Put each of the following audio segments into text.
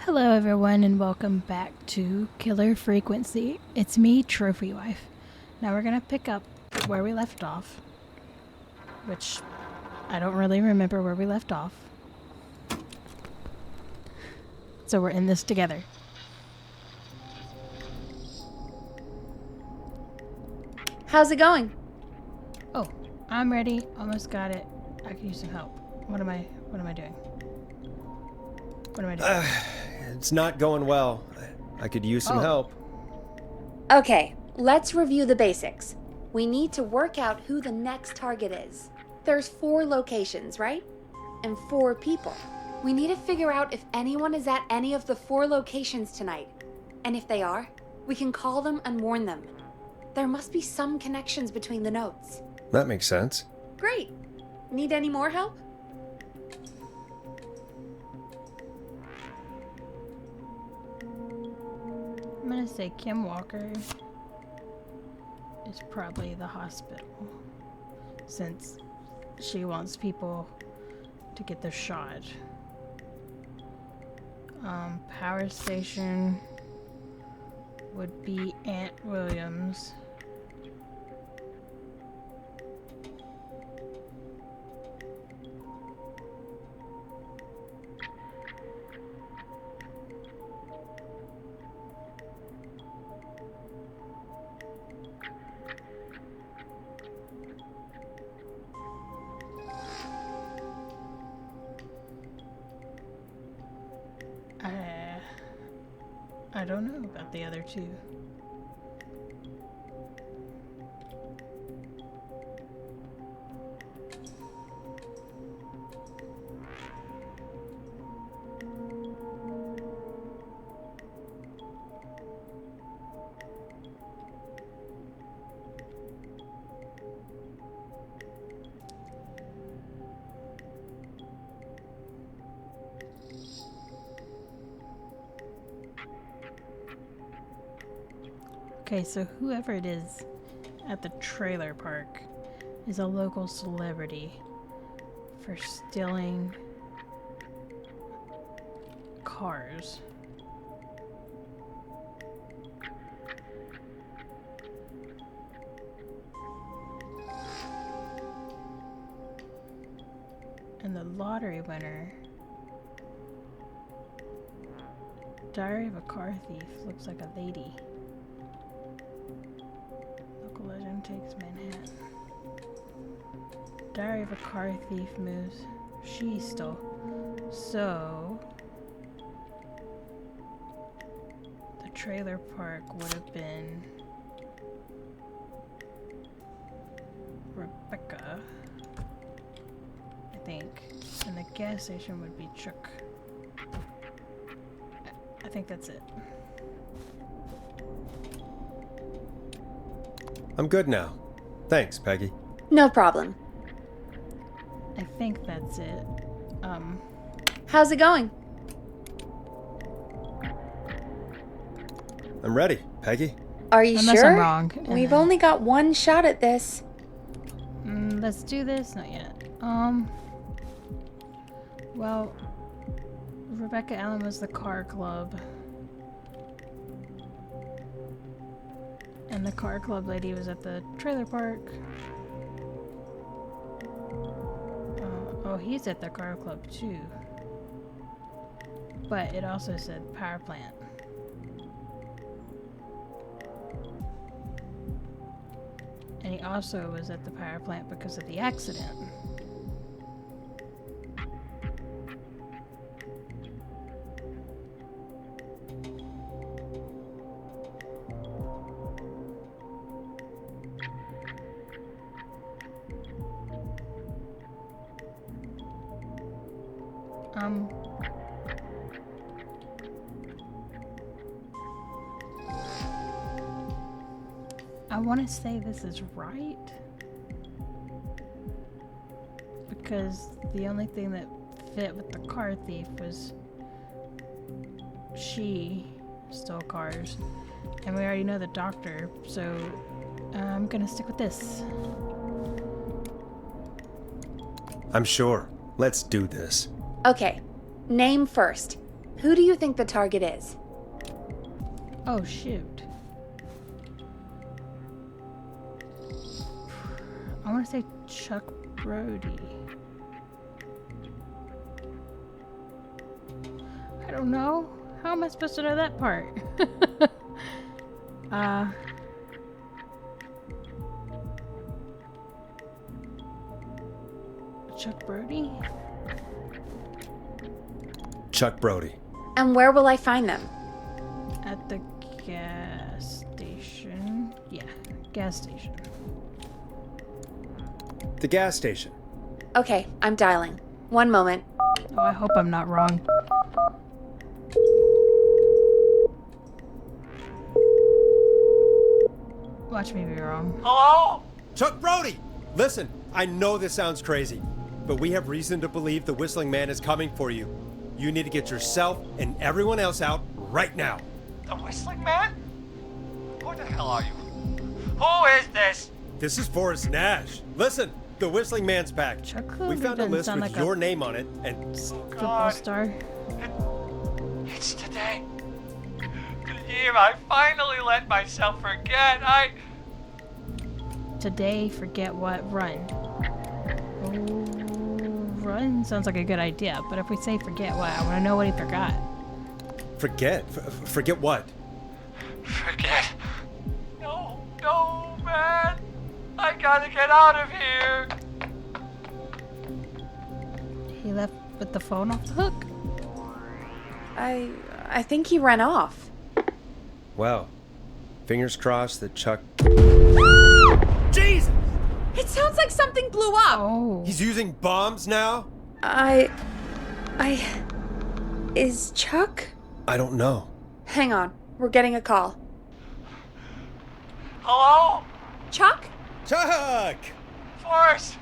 Hello, everyone, and welcome back to Killer Frequency. It's me, Trophy Wife. Now we're gonna pick up where we left off, which I don't really remember where we left off. So we're in this together. How's it going? Oh, I'm ready. Almost got it. I could use some help. What am I doing? What am I doing? It's not going well. I could use some help. Okay, let's review the basics. We need to work out who the next target is. There's 4 locations, right? And 4 people. We need to figure out if anyone is at any of the 4 locations tonight. And if they are, we can call them and warn them. There must be some connections between the notes. That makes sense. Great. Need any more help? I'm gonna say Kim Walker is probably the hospital, since she wants people to get the shot. Power station would be Aunt Williams. I don't know about the other 2. Okay, so whoever it is at the trailer park is a local celebrity for stealing cars. And the lottery winner, Diary of a Car Thief, looks like a lady. Local legend takes Manhattan. Diary of a Car Thief moves. She stole. So the trailer park would have been Rebecca, I think. And the gas station would be Chuck. I think that's it. I'm good now. Thanks, Peggy. No problem. I think that's it. How's it going? I'm ready, Peggy. Are you Unless sure? I'm wrong. We've only got one shot at this. Let's do this. Not yet. Well, Rebecca Allen was the car club. And the car club lady was at the trailer park. Oh, he's at the car club too. But it also said power plant. And he also was at the power plant because of the accident. I want to say this is right, because the only thing that fit with the car thief was she stole cars, and we already know the doctor, so I'm gonna stick with this. I'm sure. Let's do this. Okay, name first. Who do you think the target is? Oh, shoot. I want to say Chuck Brody. I don't know. How am I supposed to know that part? Chuck Brody? Chuck Brody. And where will I find them? At the gas station. Yeah, gas station. The gas station. Okay, I'm dialing. One moment. Oh, I hope I'm not wrong. Watch me be wrong. Hello? Chuck Brody! Listen, I know this sounds crazy, but we have reason to believe the Whistling Man is coming for you. You need to get yourself and everyone else out right now. The Whistling Man? Who the hell are you? Who is this? This is Forrest Nash. Listen, the Whistling Man's back. Chuck We Cleaver found a doesn't list sound with like a your name on it, and football God. star. It's today. The year I finally let myself forget. Today, forget what? Run. Oh, run sounds like a good idea, but if we say forget what, I want to know what he forgot. forget what? Forget. No, man. I gotta get out of here. He left with the phone off the hook? I think he ran off. Well, fingers crossed that Chuck... Jesus! It sounds like something blew up. Oh. He's using bombs now? Is Chuck? I don't know. Hang on. We're getting a call. Hello? Chuck? Chuck! Forrest.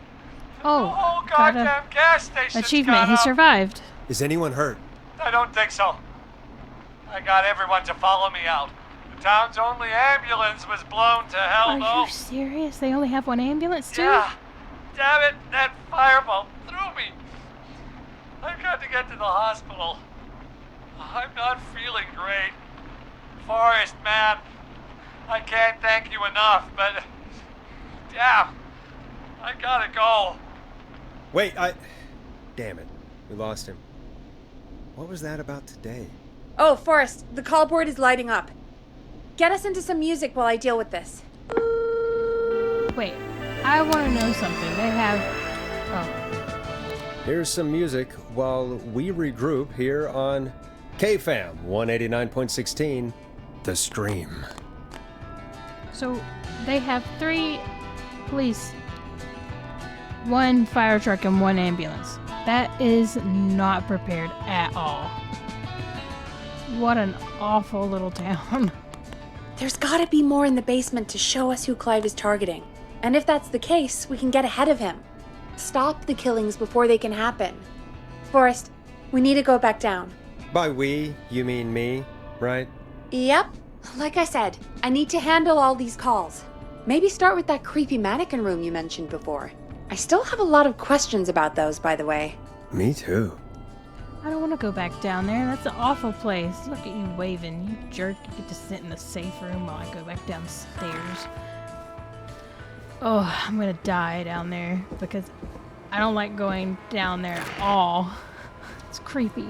The Oh, whole got a goddamn gas station. achievement. He survived. Is anyone hurt? I don't think so. I got everyone to follow me out. The town's only ambulance was blown to hell, Are though. you serious? They only have one ambulance, too? Yeah. Damn it, that fireball threw me. I've got to get to the hospital. I'm not feeling great. Forrest, man, I can't thank you enough, but... Damn, I gotta go. Wait, Damn it. We lost him. What was that about today? Oh, Forrest, the call board is lighting up. Get us into some music while I deal with this. Wait, I want to know something. They have... Oh. Here's some music while we regroup here on KFAM 189.16, The Stream. So, they have 3 police, 1 fire truck, and 1 ambulance. That is not prepared at all. What an awful little town. There's gotta be more in the basement to show us who Clive is targeting. And if that's the case, we can get ahead of him. Stop the killings before they can happen. Forrest, we need to go back down. By we, you mean me, right? Yep. Like I said, I need to handle all these calls. Maybe start with that creepy mannequin room you mentioned before. I still have a lot of questions about those, by the way. Me too. I don't want to go back down there. That's an awful place. Look at you waving. You jerk. You get to sit in the safe room while I go back downstairs. Oh, I'm going to die down there because I don't like going down there at all. It's creepy.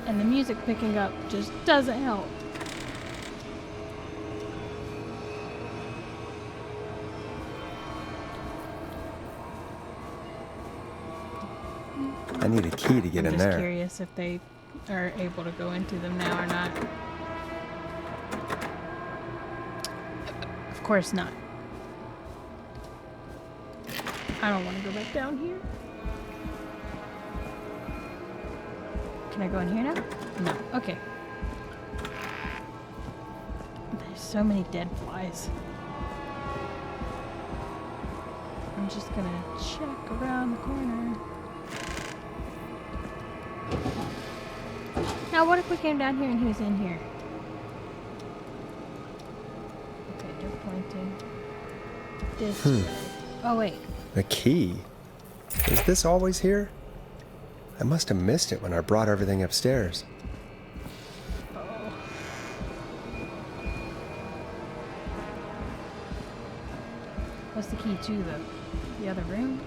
And the music picking up just doesn't help. I need a key to get I'm in just there. curious if they are able to go into them now or not. Of course not. I don't want to go back down here. Can I go in here now? No. Okay. There's so many dead flies. I'm just gonna check around the corner. Now, what if we came down here and he was in here? Okay, they're pointing. This way. Oh, wait. The key? Is this always here? I must have missed it when I brought everything upstairs. Oh. What's the key to, the other room?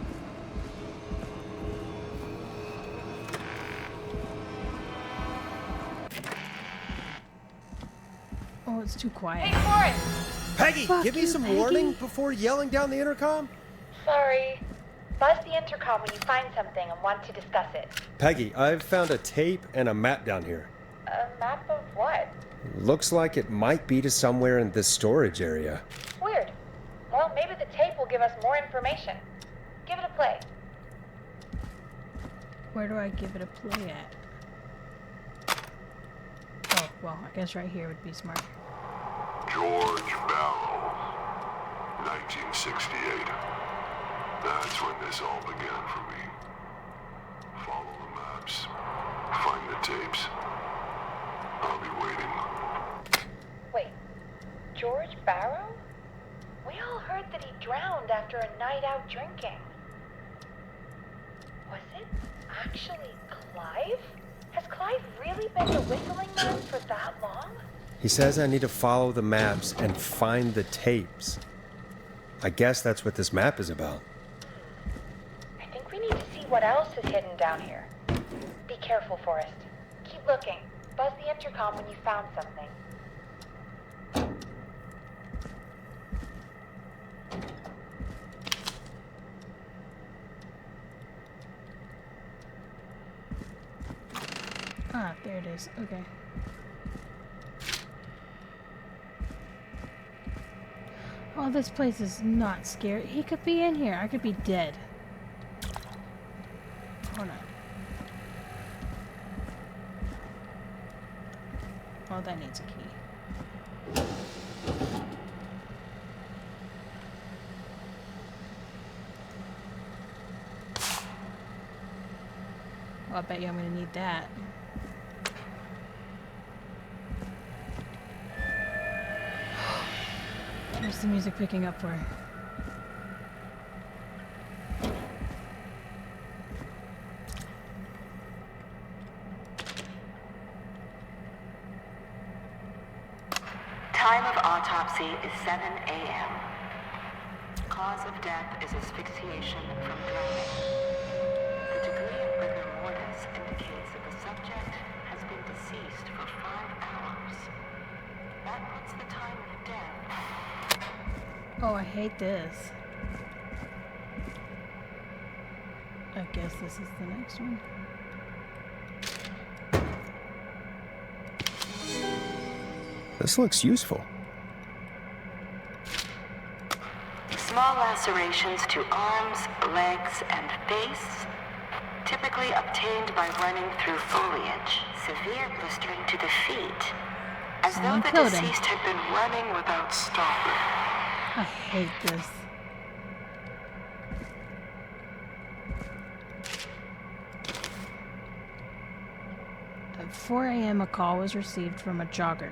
Oh, it's too quiet. Hey, Forrest! Peggy, Fuck give me you, some Peggy. warning before yelling down the intercom. Sorry. Buzz the intercom when you find something and want to discuss it. Peggy, I've found a tape and a map down here. A map of what? Looks like it might be to somewhere in this storage area. Weird. Well, maybe the tape will give us more information. Give it a play. Where do I give it a play at? Oh, well, I guess right here would be smart. George Barrow, 1968. That's when this all began for me. Follow the maps. Find the tapes. I'll be waiting. Wait. George Barrow? We all heard that he drowned after a night out drinking. Was it actually Clive? Has Clive really been the Whistling Man for that long? He says I need to follow the maps and find the tapes. I guess that's what this map is about. I think we need to see what else is hidden down here. Be careful, Forrest. Keep looking. Buzz the intercom when you found something. Ah, there it is. Okay. Oh, this place is not scary. He could be in here. I could be dead. Hold on. Oh, that needs a key. Oh, I bet you I'm gonna need that. Where's the music picking up for? Time of autopsy is 7 a.m. Cause of death is asphyxiation from drowning. The degree of rigor mortis indicates that the subject has been deceased for 5 hours. That puts the time of death. Oh, I hate this. I guess this is the next one. This looks useful. Small lacerations to arms, legs, and face, typically obtained by running through foliage. Severe blistering to the feet, as Someone though the killed him. deceased had been running without stopping. I hate this. At 4 a.m. a call was received from a jogger,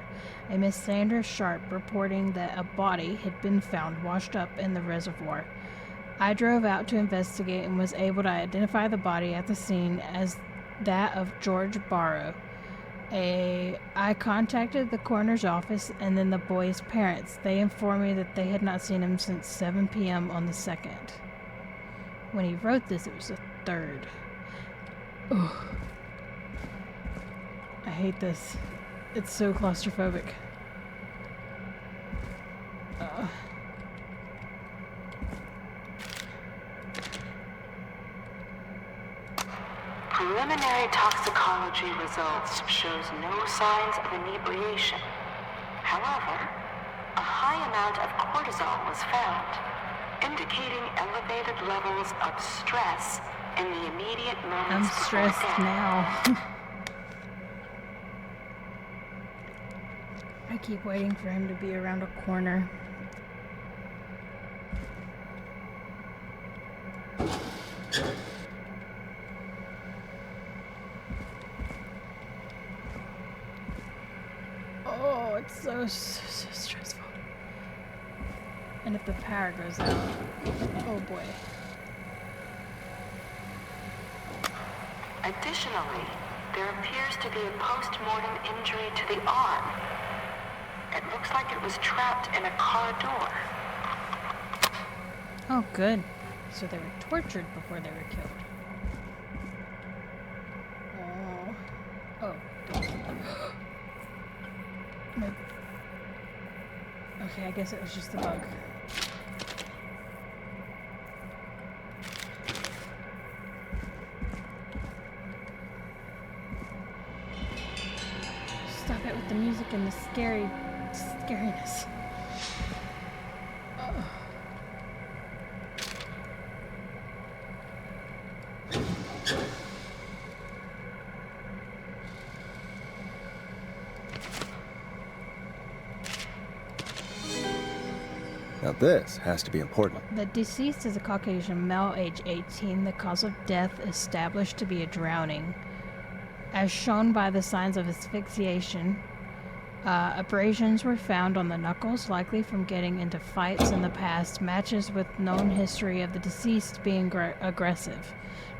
a Miss Sandra Sharp, reporting that a body had been found washed up in the reservoir. I drove out to investigate and was able to identify the body at the scene as that of George Barrow. I contacted the coroner's office and then the boy's parents. They informed me that they had not seen him since 7 p.m. on the 2nd. When he wrote this, it was the 3rd. Ugh. I hate this. It's so claustrophobic. Preliminary toxicology results shows no signs of inebriation. However, a high amount of cortisol was found, indicating elevated levels of stress in the immediate moments I'm before stressed death. now. I keep waiting for him to be around a corner. Oh, it's so stressful. I And if the power goes out, oh boy. Additionally, there appears to be a post-mortem injury to the arm. It looks like it was trapped in a car door. Oh, good. So they were tortured before they were killed. Oh. Nope. Okay, I guess it was just the bug. Stop it with the music and the scariness. Ugh. Now this has to be important. The deceased is a Caucasian male, age 18. The cause of death established to be a drowning, as shown by the signs of asphyxiation. Abrasions were found on the knuckles, likely from getting into fights in the past. Matches with known history of the deceased being aggressive.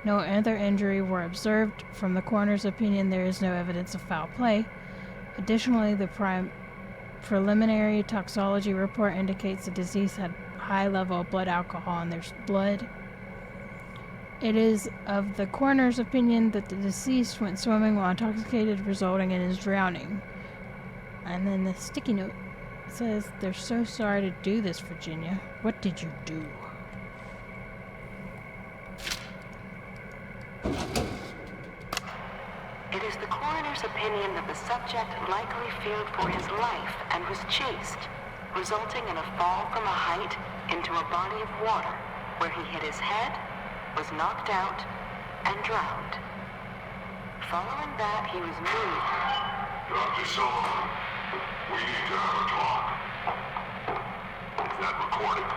No other injury were observed. From the coroner's opinion, there is no evidence of foul play. Additionally, the preliminary toxicology report indicates the deceased had high level of blood alcohol in their blood. It is of the coroner's opinion that the deceased went swimming while intoxicated, resulting in his drowning. And then the sticky note says, "They're so sorry to do this, Virginia. What did you do?" It is the coroner's opinion that the subject likely feared for his life and was chased, resulting in a fall from a height into a body of water, where he hit his head, was knocked out, and drowned. Following that, he was moved. Dr. Sullivan, we need to have a talk. Is that recorded?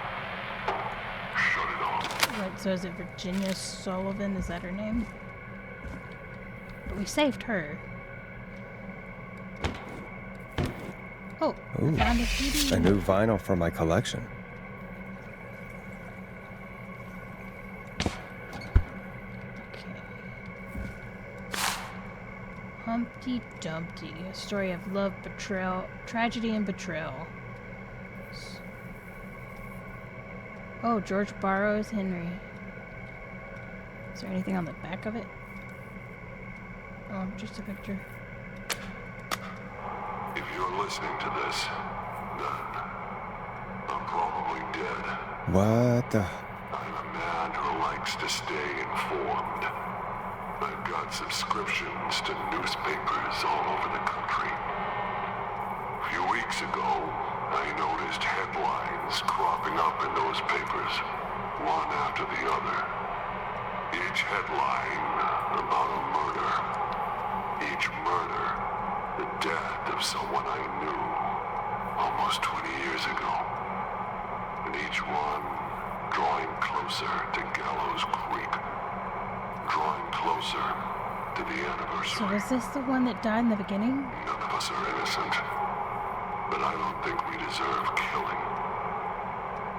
Shut it off. Right, so is it Virginia Sullivan? Is that her name? But we saved her. Oh, Ooh, I found a CD. a new vinyl for my collection. Okay. Humpty Dumpty, a story of love, betrayal, tragedy, and betrayal. Oh, George Burroughs Henry. Is there anything on the back of it? Oh, just a picture. If you're listening to this, then I'm probably dead. What the? I'm a man who likes to stay informed. I've got subscriptions to newspapers all over the country. A few weeks ago, I noticed headlines cropping up in those papers, one after the other. Each headline about a murder. Each murder, the death of someone I knew almost 20 years ago. And each one drawing closer to Gallows Creek. Drawing closer to the anniversary. So is this the one that died in the beginning? None of us are innocent, but I don't think we deserve killing.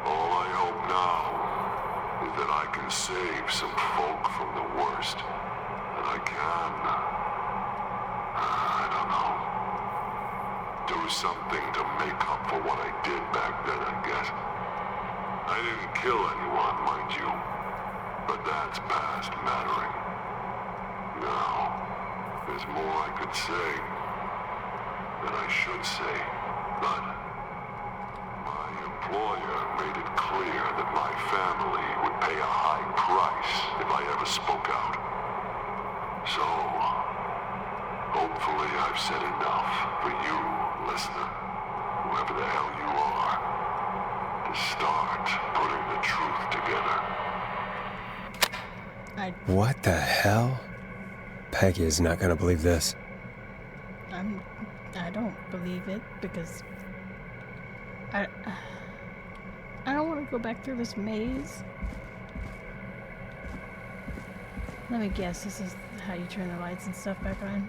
All I hope now is that I can save some folk from the worst, and I can, I don't know, do something to make up for what I did back then, I guess. I didn't kill anyone, mind you, but that's past mattering. Now, there's more I could say than I should say, but my employer made it clear that my family would pay a high price if I ever spoke out. So, hopefully I've said enough for you, listener, whoever the hell you are, to start putting the truth together. What the hell? Peggy is not gonna believe this. I don't believe it because I don't want to go back through this maze. Let me guess, this is how you turn the lights and stuff back on.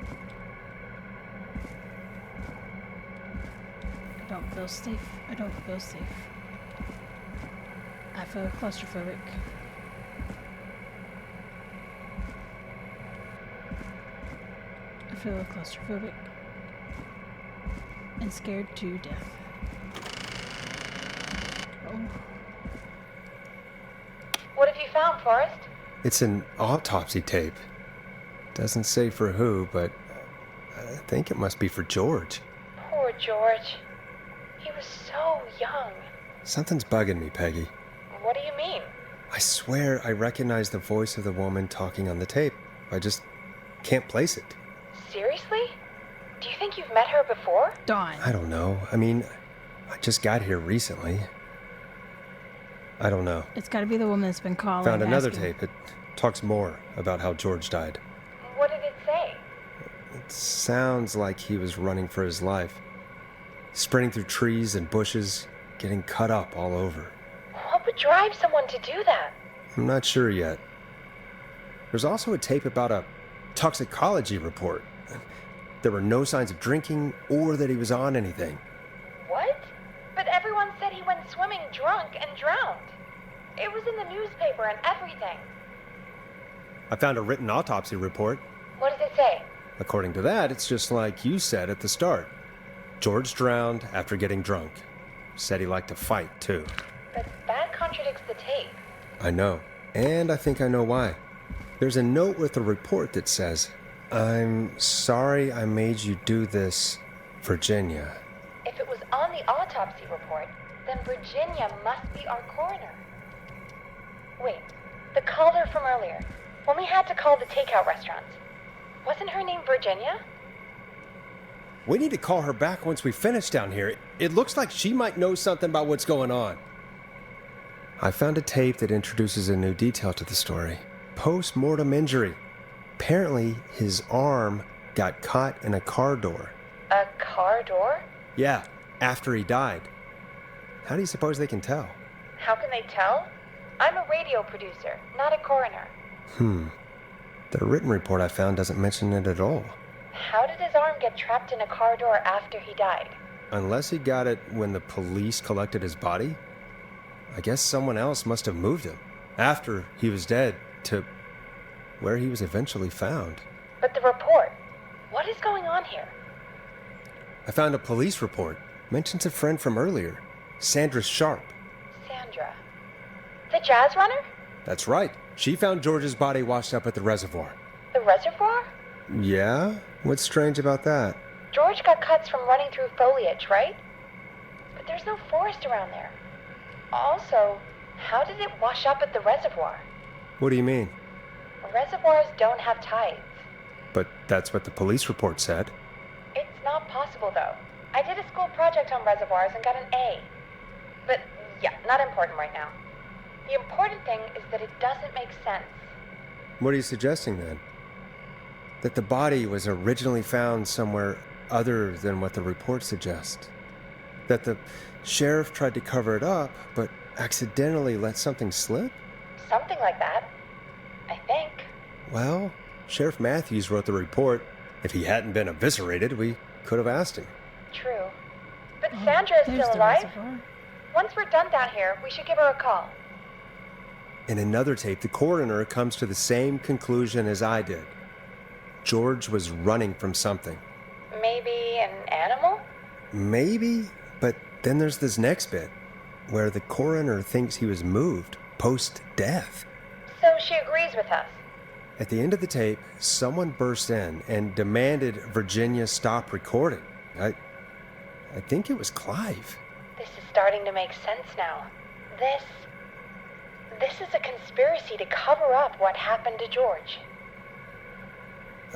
I don't feel safe. I don't feel safe. feel claustrophobic. I feel claustrophobic. And scared to death. Oh. What have you found, Forrest? It's an autopsy tape. Doesn't say for who, but I think it must be for George. Poor George. He was so young. Something's bugging me, Peggy. What do you mean? I swear I recognize the voice of the woman talking on the tape. I just can't place it. Seriously? Do you think you've met her before? Dawn. I don't know. I mean, I just got here recently. I don't know. It's got to be the woman that's been calling. Found another asking. tape. It talks more about how George died. What did it say? It sounds like he was running for his life. Sprinting through trees and bushes, getting cut up all over. What would drive someone to do that? I'm not sure yet. There's also a tape about a toxicology report. There were no signs of drinking or that he was on anything. What? But everyone said he went swimming drunk and drowned. It was in the newspaper and everything. I found a written autopsy report. What does it say? According to that, it's just like you said at the start. George drowned after getting drunk. Said he liked to fight, too. But that contradicts the tape. I know. And I think I know why. There's a note with the report that says, "I'm sorry I made you do this, Virginia." If it was on the autopsy report, then Virginia must be our coroner. Wait, the caller from earlier, when we had to call the takeout restaurants, wasn't her name Virginia? We need to call her back once we finish down here. It looks like she might know something about what's going on. I found a tape that introduces a new detail to the story. Post-mortem injury. Apparently, his arm got caught in a car door. A car door? Yeah, after he died. How do you suppose they can tell? How can they tell? I'm a radio producer, not a coroner. The written report I found doesn't mention it at all. How did his arm get trapped in a car door after he died? Unless he got it when the police collected his body, I guess someone else must have moved him after he was dead to where he was eventually found. But the report, what is going on here? I found a police report. Mentions a friend from earlier, Sandra Sharp. Sandra. The jazz runner? That's right. She found George's body washed up at the reservoir. The reservoir? Yeah? What's strange about that? George got cuts from running through foliage, right? But there's no forest around there. Also, how did it wash up at the reservoir? What do you mean? Reservoirs don't have tides. But that's what the police report said. It's not possible, though. I did a school project on reservoirs and got an A. But, yeah, not important right now. The important thing is that it doesn't make sense. What are you suggesting then? That the body was originally found somewhere other than what the report suggests? That the sheriff tried to cover it up, but accidentally let something slip? Something like that. I think. Well, Sheriff Matthews wrote the report. If he hadn't been eviscerated, we could have asked him. True. But Sandra is There's still the alive. reservoir. Once we're done down here, we should give her a call. In another tape, the coroner comes to the same conclusion as I did. George was running from something. Maybe an animal? Maybe, but then there's this next bit, where the coroner thinks he was moved post-death. So she agrees with us. At the end of the tape, someone burst in and demanded Virginia stop recording. I think it was Clive. This is starting to make sense now. This is a conspiracy to cover up what happened to George.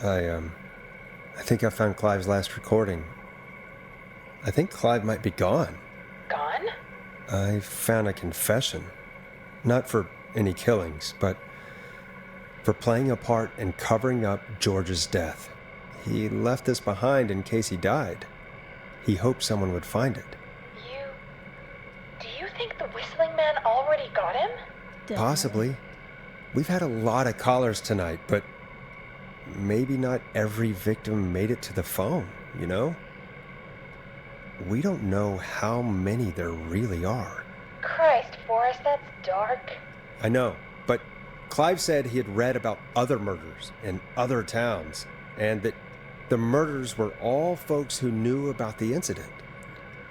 I think I found Clive's last recording. I think Clive might be gone. Gone? I found a confession. Not for any killings, but for playing a part in covering up George's death. He left this behind in case he died. He hoped someone would find it. Do you think the Whistling Man already got him? Definitely. Possibly. We've had a lot of callers tonight, but maybe not every victim made it to the phone, you know? We don't know how many there really are. Christ, Forrest, that's dark. I know, but Clive said he had read about other murders in other towns, and that the murders were all folks who knew about the incident.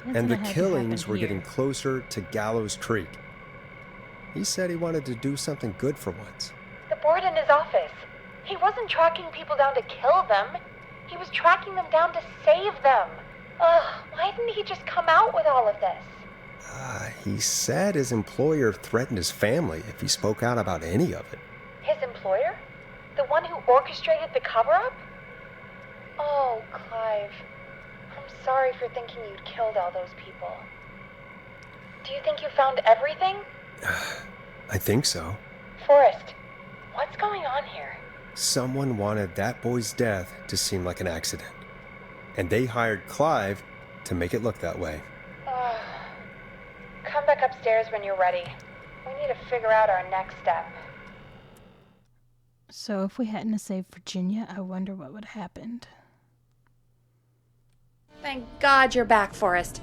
And the killings were getting closer to Gallows Creek. He said he wanted to do something good for once. The board in his office. He wasn't tracking people down to kill them. He was tracking them down to save them. Ugh, why didn't he just come out with all of this? He said his employer threatened his family if he spoke out about any of it. His employer? The one who orchestrated the cover-up? Oh, Clive. I'm sorry for thinking you'd killed all those people. Do you think you found everything? I think so. Forrest, what's going on here? Someone wanted that boy's death to seem like an accident. And they hired Clive to make it look that way. Come back upstairs when you're ready. We need to figure out our next step. So if we hadn't saved Virginia, I wonder what would have happened. Thank God you're back, Forrest.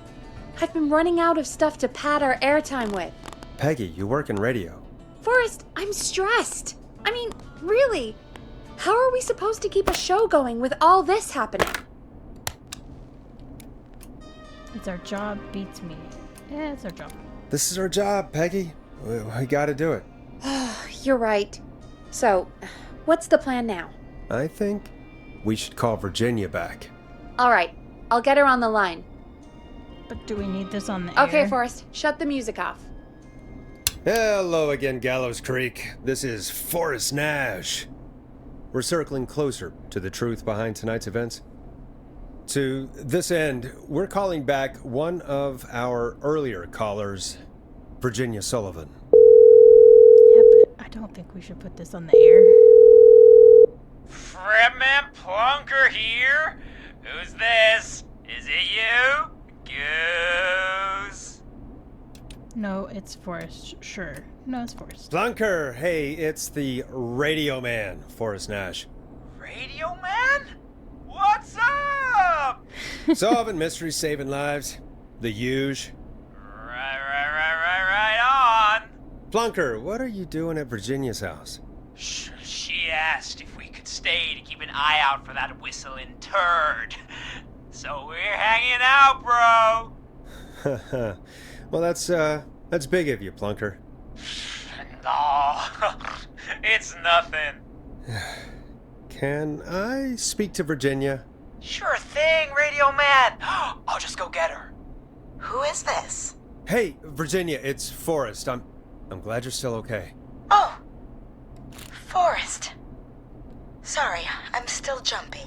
I've been running out of stuff to pad our airtime with. Peggy, you work in radio. Forrest, I'm stressed. I mean, really. How are we supposed to keep a show going with all this happening? It's our job beats me. Yeah, it's our job. This is our job, Peggy. We gotta do it. You're right. So, what's the plan now? I think we should call Virginia back. All right, I'll get her on the line. But do we need this on the air? Okay, Forrest, shut the music off. Hello again, Gallows Creek. This is Forrest Nash. We're circling closer to the truth behind tonight's events. To this end, we're calling back one of our earlier callers, Virginia Sullivan. Yeah, but I don't think we should put this on the air. Fredman Plunker here? Who's this? Is it you? Goose? No, it's Forrest. Sure. No, it's Forrest. Plunker, hey, it's the Radio Man, Forrest Nash. Radio Man? What's up? Solving mysteries, saving lives. The huge. Right on. Plunker, what are you doing at Virginia's house? She asked if we could stay to keep an eye out for that whistling turd. So we're hanging out, bro. Well, that's big of you, Plunker. No, it's nothing. Can I speak to Virginia? Sure thing, Radio Man. I'll just go get her. Who is this? Hey, Virginia, it's Forrest. I'm glad you're still okay. Oh, Forrest. Sorry, I'm still jumpy.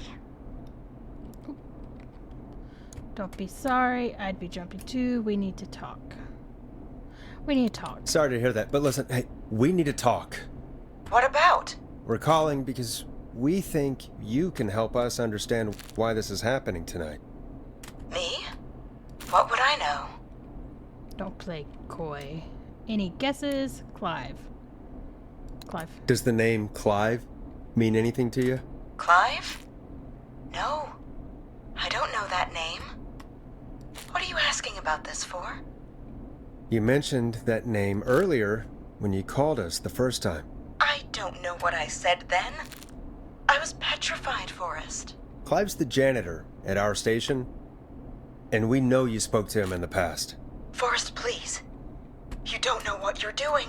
Don't be sorry. I'd be jumpy too. We need to talk. We need to talk. Sorry to hear that, but listen, hey, we need to talk. What about? We're calling because we think you can help us understand why this is happening tonight. Me? What would I know? Don't play coy. Any guesses? Clive. Clive. Does the name Clive mean anything to you? Clive? No. I don't know that name. What are you asking about this for? You mentioned that name earlier when you called us the first time. I don't know what I said then. I was petrified, Forrest. Clive's the janitor at our station, and we know you spoke to him in the past. Forrest, please. You don't know what you're doing.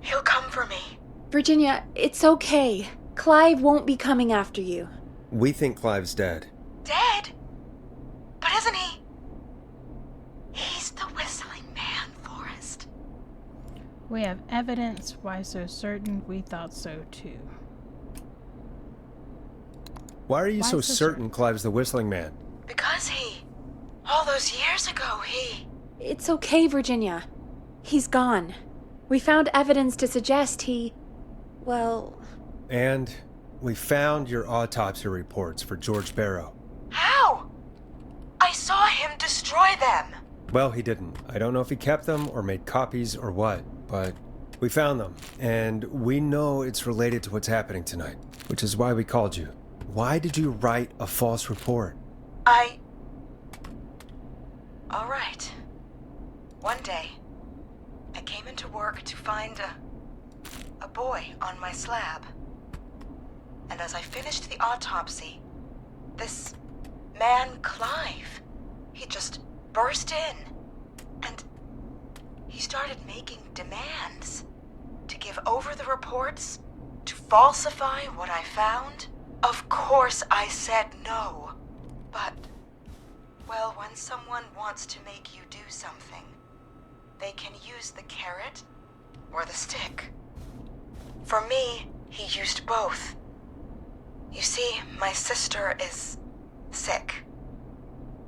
He'll come for me. Virginia, it's okay. Clive won't be coming after you. We think Clive's dead. Dead? But isn't he? He's the whistling man, Forrest. We have evidence. Why so certain? We thought so too. Why are you Why so so certain Clive's the whistling man? Because all those years ago, It's okay, Virginia. He's gone. We found evidence to suggest well... And we found your autopsy reports for George Barrow. How? I saw him destroy them. Well, he didn't. I don't know if he kept them or made copies or what, but we found them, and we know it's related to what's happening tonight, which is why we called you. Why did you write a false report? All right. One day, I came in went to work to find a boy on my slab. And as I finished the autopsy, this man, Clive, he just burst in. And he started making demands to give over the reports, to falsify what I found. Of course I said no. But, well, when someone wants to make you do something, they can use the carrot or the stick. For me, he used both. You see, my sister is sick.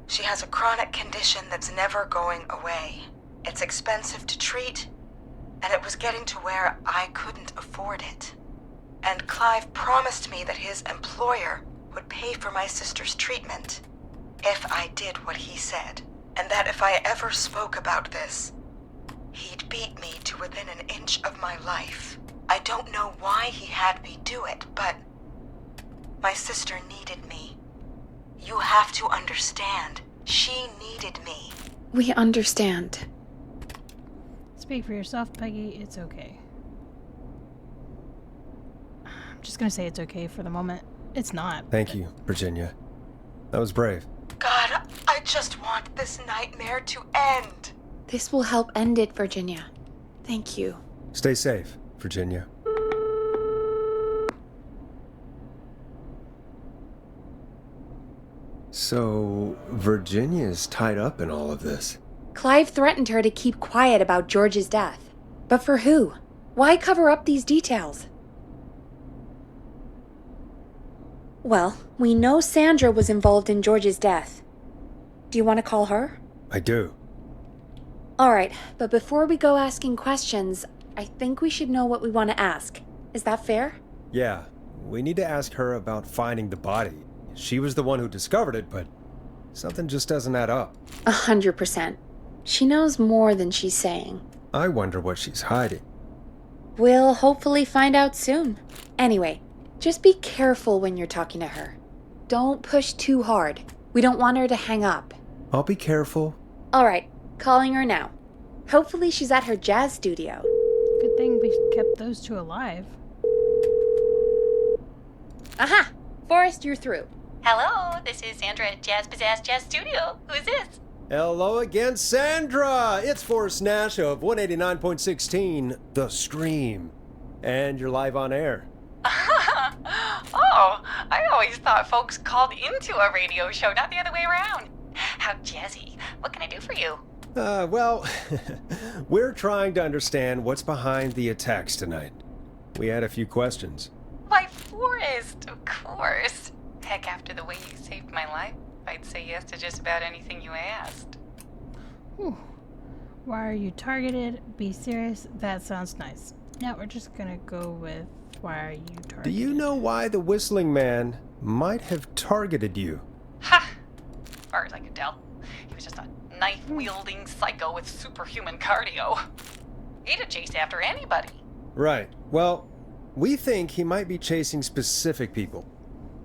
She has a chronic condition that's never going away. It's expensive to treat, and it was getting to where I couldn't afford it. And Clive promised me that his employer would pay for my sister's treatment if I did what he said, and that if I ever spoke about this, he'd beat me to within an inch of my life. I don't know why he had me do it, but my sister needed me. You have to understand, she needed me. We understand. Speak for yourself, Peggy. It's okay. I'm just gonna say it's okay for the moment. It's not. Thank you, Virginia. That was brave. God, I just want this nightmare to end. This will help end it, Virginia. Thank you. Stay safe, Virginia. So, Virginia's tied up in all of this. Clive threatened her to keep quiet about George's death. But for who? Why cover up these details? Well, we know Sandra was involved in George's death. Do you want to call her? I do. Alright, but before we go asking questions, I think we should know what we want to ask. Is that fair? Yeah, we need to ask her about finding the body. She was the one who discovered it, but something just doesn't add up. 100%. She knows more than she's saying. I wonder what she's hiding. We'll hopefully find out soon. Anyway, just be careful when you're talking to her. Don't push too hard. We don't want her to hang up. I'll be careful. Alright, calling her now. Hopefully she's at her jazz studio. Good thing we kept those two alive. Aha! Forrest, you're through. Hello, this is Sandra at Jazz Pizzazz Jazz Studio. Who's this? Hello again, Sandra! It's Forrest Nash of 189.16, The Stream. And you're live on air. Oh, I always thought folks called into a radio show, not the other way around. How jazzy. What can I do for you? Well, we're trying to understand what's behind the attacks tonight. We had a few questions. Why, Forrest, of course. Heck, after the way you saved my life, I'd say yes to just about anything you asked. Whew. Why are you targeted? Be serious. That sounds nice. Now we're just gonna go with why are you targeted? Do you know why the Whistling Man might have targeted you? Ha! As far as I could tell, he was just a knife-wielding psycho with superhuman cardio. He'd chase after anybody. Right. Well, we think he might be chasing specific people.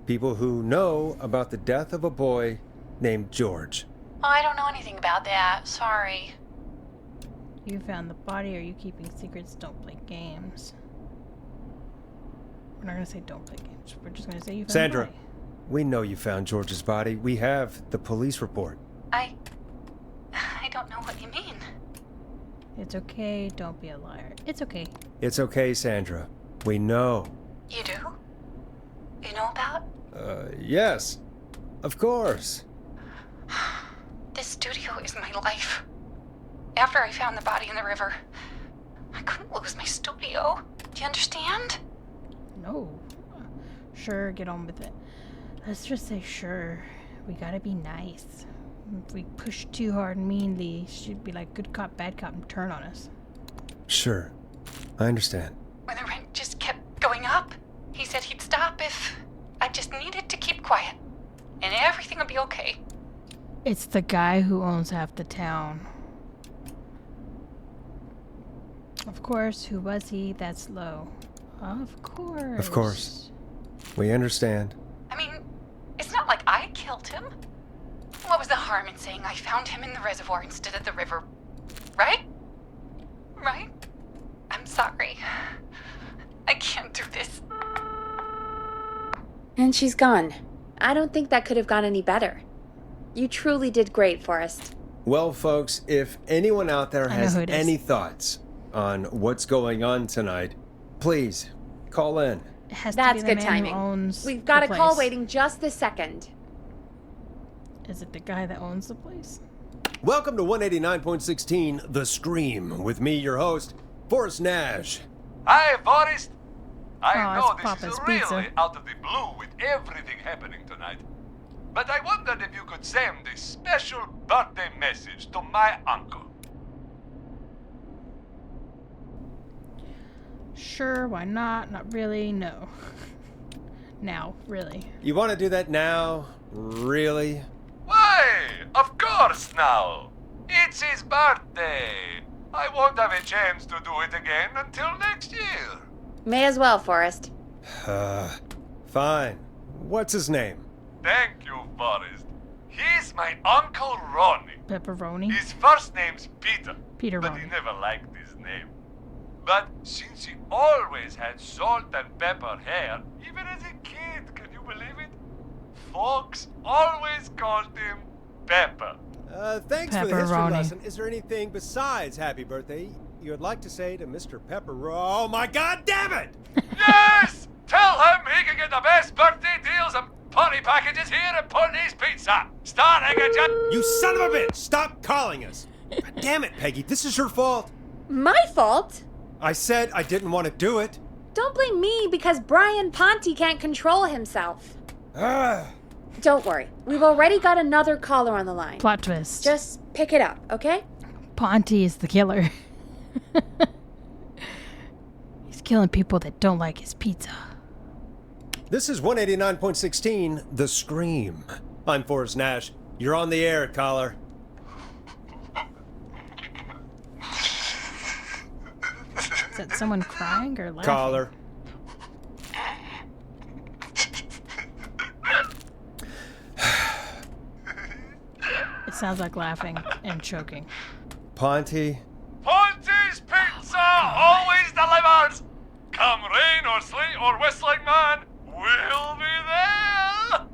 People who know about the death of a boy named George. Oh, I don't know anything about that. Sorry. You found the body. Are you keeping secrets? Don't play games. We're not gonna say don't play games. We're just gonna say you found Sandra, the body. we know you found George's body. We have the police report. I don't know what you mean. It's okay. Don't be a liar. It's okay. It's okay, Sandra. We know. You do? You know about? Yes. Of course. This studio is my life. After I found the body in the river, I couldn't lose my studio. Do you understand? No. Sure, get on with it. Let's just say sure. We gotta be nice. If we push too hard and meanly, she'd be like good cop, bad cop and turn on us. Sure. I understand. When the rent just kept going up, he said he'd stop if I just needed to keep quiet. And everything would be okay. It's the guy who owns half the town. Of course, who was he? That's low. Of course. Of course. We understand. I mean, it's not like I killed him. What was the harm in saying I found him in the reservoir instead of the river? Right? Right? sorry. I can't do this. And she's gone. I don't think that could have gone any better. You truly did great, Forrest. Well, folks, if anyone out there I know has who it is. any thoughts on what's going on tonight, please call in. It has That's to be the good man timing. who owns We've got the a call place. waiting just this second. Is it the guy that owns the place? Welcome to 189.16 The Scream with me, your host, Forrest Nash. Hi, Forrest. I Oh, know it's this Papa's is really pizza. out of the blue with everything happening tonight. But I wondered if you could send a special birthday message to my uncle. Sure, why not? Not really, no. Now, really. You want to do that now? Really? Why? Of course now. It's his birthday. I won't have a chance to do it again until next year. May as well, Forrest. Fine. What's his name? Thank you, Forrest. He's my Uncle Ronnie. Pepperoni? His first name's Peter. Peter But Ronnie. he never liked his name. But since he always had salt and pepper hair, even as a kid, can you believe it? Folks always called him Pepper. Thanks for the history Pepperoni. lesson. Is there anything besides happy birthday you would like to say to Mr. Pepperoni? Oh my God, damn it! Yes! Tell him he can get the best birthday deals and party packages here at Putney's Pizza. Starting at just... You son of a bitch! Stop calling us! God damn it, Peggy, this is your fault. My fault? I said I didn't want to do it. Don't blame me because Brian Ponte can't control himself. Ah. Don't worry. We've already got another caller on the line. Plot twist. Just pick it up, okay? Ponte is the killer. He's killing people that don't like his pizza. This is 189.16 The Scream. I'm Forrest Nash. You're on the air, caller. Is that someone crying or laughing? Caller. It sounds like laughing and choking. Ponte. Ponte's Pizza always delivers. Come rain or sleet or whistling man, we'll be there.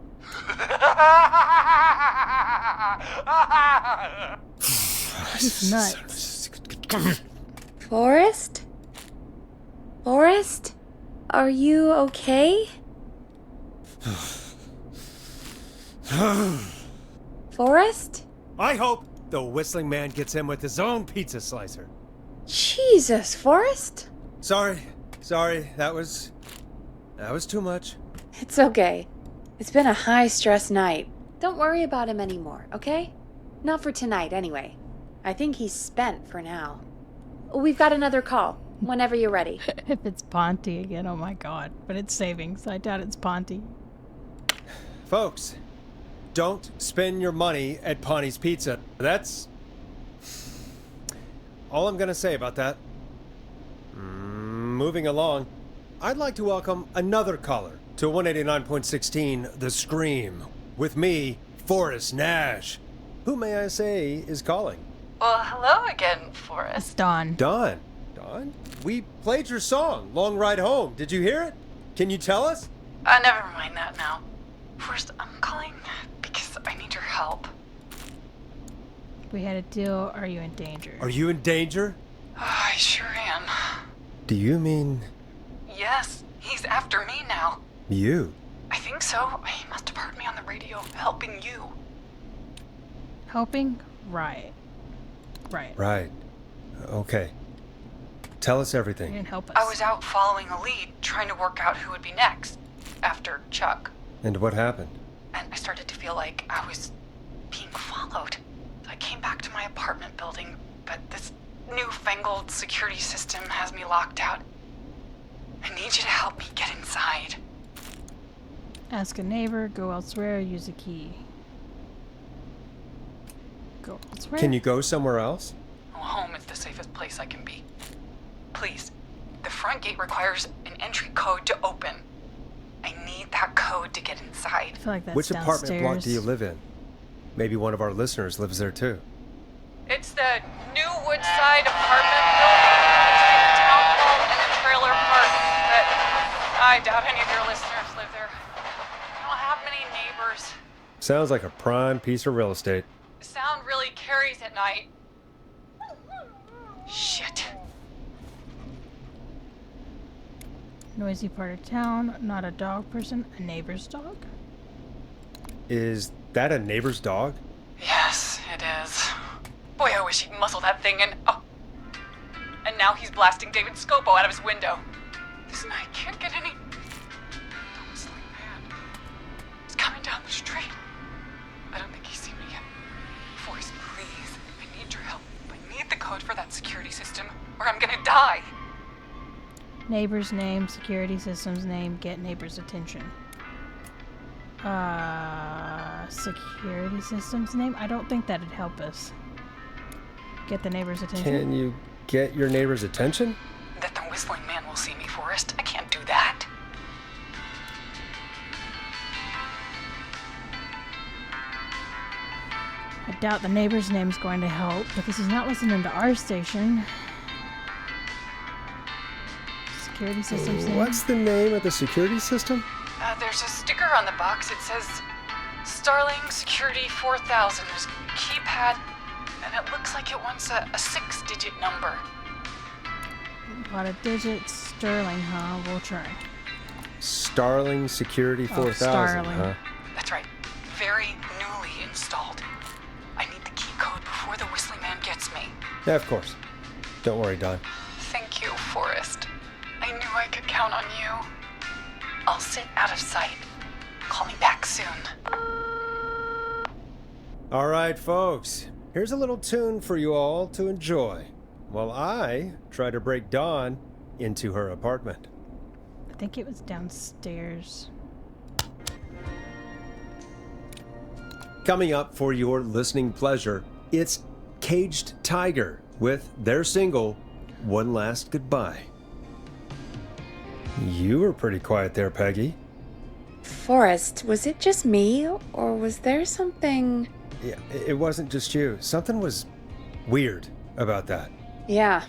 He's nuts. Forrest? Forrest? Are you okay? Forrest? I hope the whistling man gets in with his own pizza slicer. Jesus, Forrest? Sorry, that was too much. It's okay. It's been a high-stress night. Don't worry about him anymore, okay? Not for tonight, anyway. I think he's spent for now. We've got another call, whenever you're ready. If it's Ponte again, oh my god. But it's savings. I doubt it's Ponte. Folks, don't spend your money at Ponte's Pizza. That's all I'm gonna say about that. Moving along, I'd like to welcome another caller to 189.16 The Scream with me, Forrest Nash. Who may I say is calling? Well, hello again, It's Forrest. Dawn. Dawn. Dawn? We played your song, Long Ride Home. Did you hear it? Can you tell us? Never mind that now. First, I'm calling because I need your help. We had a deal. Are you in danger? Are you in danger? I sure am. Do you mean Yes, he's after me now. you? I think so. He must have heard me on the radio helping you. Helping? Right. Right. Right. Okay. Tell us You everything. didn't help us. I was out following a lead, trying to work out who would be next after Chuck. And what happened? And I started to feel like I was being followed. So I came back to my apartment building, but this newfangled security system has me locked out. I need you to help me get inside. Ask a neighbor, go elsewhere, use a key. Go elsewhere? Can you go somewhere else? Well, home is the safest place I can be. Please, the front gate requires an entry code to open. I need that code to get inside. I feel like that's Which downstairs. apartment block do you live in? Maybe one of our listeners lives there too. It's the New Woodside apartment building between the town hall Miller Park, but I doubt any of your listeners live there. I don't have many neighbors. Sounds like a prime piece of real estate. Sound really carries at night. Shit. Noisy part of town, not a dog person, a neighbor's dog. Is that a neighbor's dog? Yes, it is. Boy, I wish he'd muzzle that thing and... Oh. And now he's blasting David Scopo out of his window. This night can't get any... The whistling man. He's coming down the street. I don't think he's seen me yet. Forrest, please. I need your help. I need the code for that security system, or I'm gonna die. Neighbor's name, security system's name, get neighbor's attention. Security system's name? I don't think that'd help us. Get the neighbor's attention? Can you get your neighbor's attention? That the whistling man will see me, Forrest. I can't do that. I doubt the neighbor's name's going to help because he's not listening to our station. Security system's name? What's the name of the security system? There's a sticker on the box. It says Starling Security 4000. There's a keypad, and it looks like it wants a 6-digit number. A lot of digits. Sterling, huh? We'll try. Starling Security 4000, Starling. huh? That's right. Very newly installed. I need the key code before the whistling man gets me. Yeah, of course. Don't worry, Don. Thank you, Forrest. I knew I could count on you. I'll sit out of sight. Call me back soon. All right, folks. Here's a little tune for you all to enjoy while I try to break Dawn into her apartment. I think it was downstairs. Coming up for your listening pleasure, it's Caged Tiger with their single, One Last Goodbye. You were pretty quiet there, Peggy. Forrest, was it just me, or was there something... Yeah, it wasn't just you. Something was weird about that. Yeah.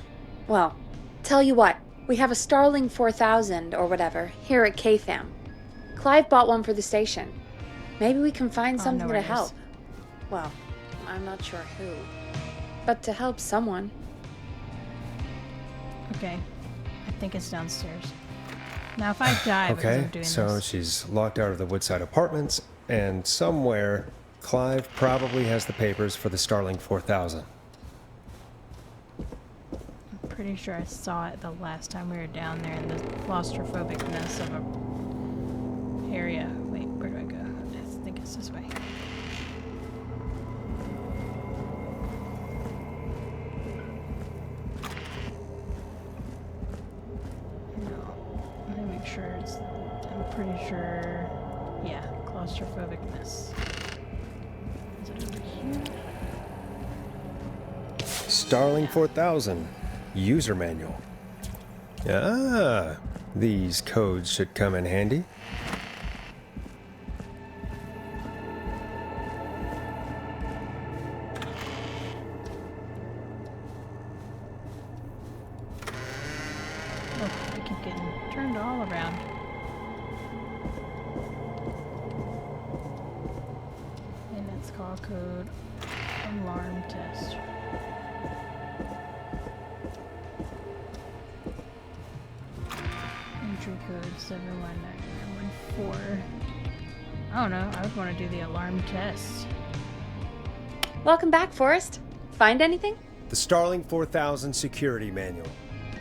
Well, tell you what, we have a Starling 4000 or whatever here at KFAM. Clive bought one for the station. Maybe we can find something know to where it is. help. Well, I'm not sure who. But to help someone. Okay. I think it's downstairs. Now, if I die because Okay, I'm doing so this... she's locked out of the Woodside Apartments, and somewhere, Clive probably has the papers for the Starling 4000. I'm pretty sure I saw it the last time we were down there in the claustrophobicness of a area. Wait, where do I go? I think it's this way. No. Let me make sure it's... I'm pretty sure... Yeah, claustrophobicness. Is it over here? Starling 4000 user manual. Ah, these codes should come in handy. Oh, I keep getting turned all around. And it's call code alarm test. Entry code 719914. I don't know. I would want to do the alarm test. Welcome back, Forrest. Find anything? The Starling 4000 security manual.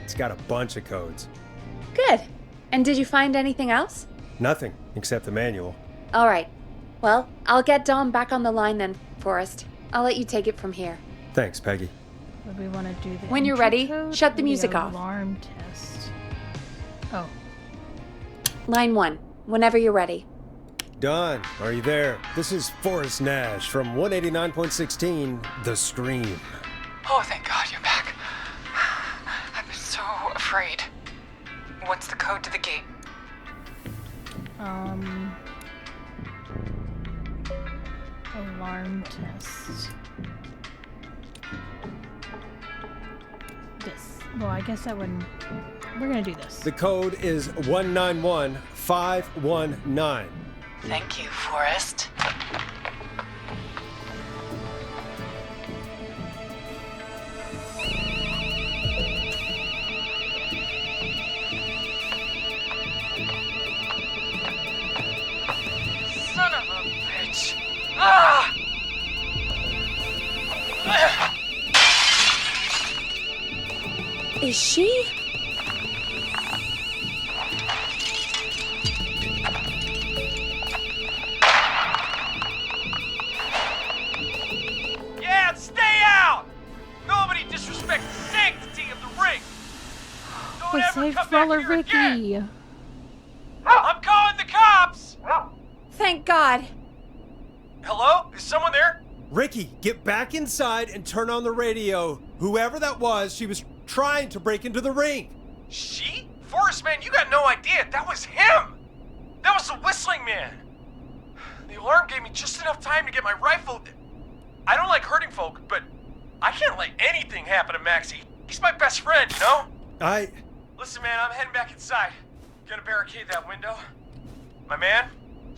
It's got a bunch of codes. Good. And did you find anything else? Nothing except the manual. All right. Well, I'll get Dom back on the line then, Forrest. I'll let you take it from here. Thanks, Peggy. Would we want to do the When you're entry ready, code shut the or music off. Alarm test. Oh, Line 1, whenever you're ready. Don, are you there? This is Forrest Nash from 189.16, The Scream. Oh, thank God you're back. I've been so afraid. What's the code to the gate? Alarm test. This. Well, I guess that wouldn't. We're gonna do this. The code is 191519. Thank you, Forrest. Son of a bitch. Ah! Is she? Yeah, stay out! Nobody disrespects the sanctity of the ring! Don't We ever saved come back Roller here again! Ricky. I'm calling the cops! Thank God. Hello? Is someone there? Ricky, get back inside and turn on the radio. Whoever that was, she was trying to break into the ring. She? Forrest, man, you got no idea. That was him! That was the whistling man! The alarm gave me just enough time to get my rifle. I don't like hurting folk, but I can't let anything happen to Maxie. He's my best friend, you know? Listen, man, I'm heading back inside. Gonna barricade that window. My man,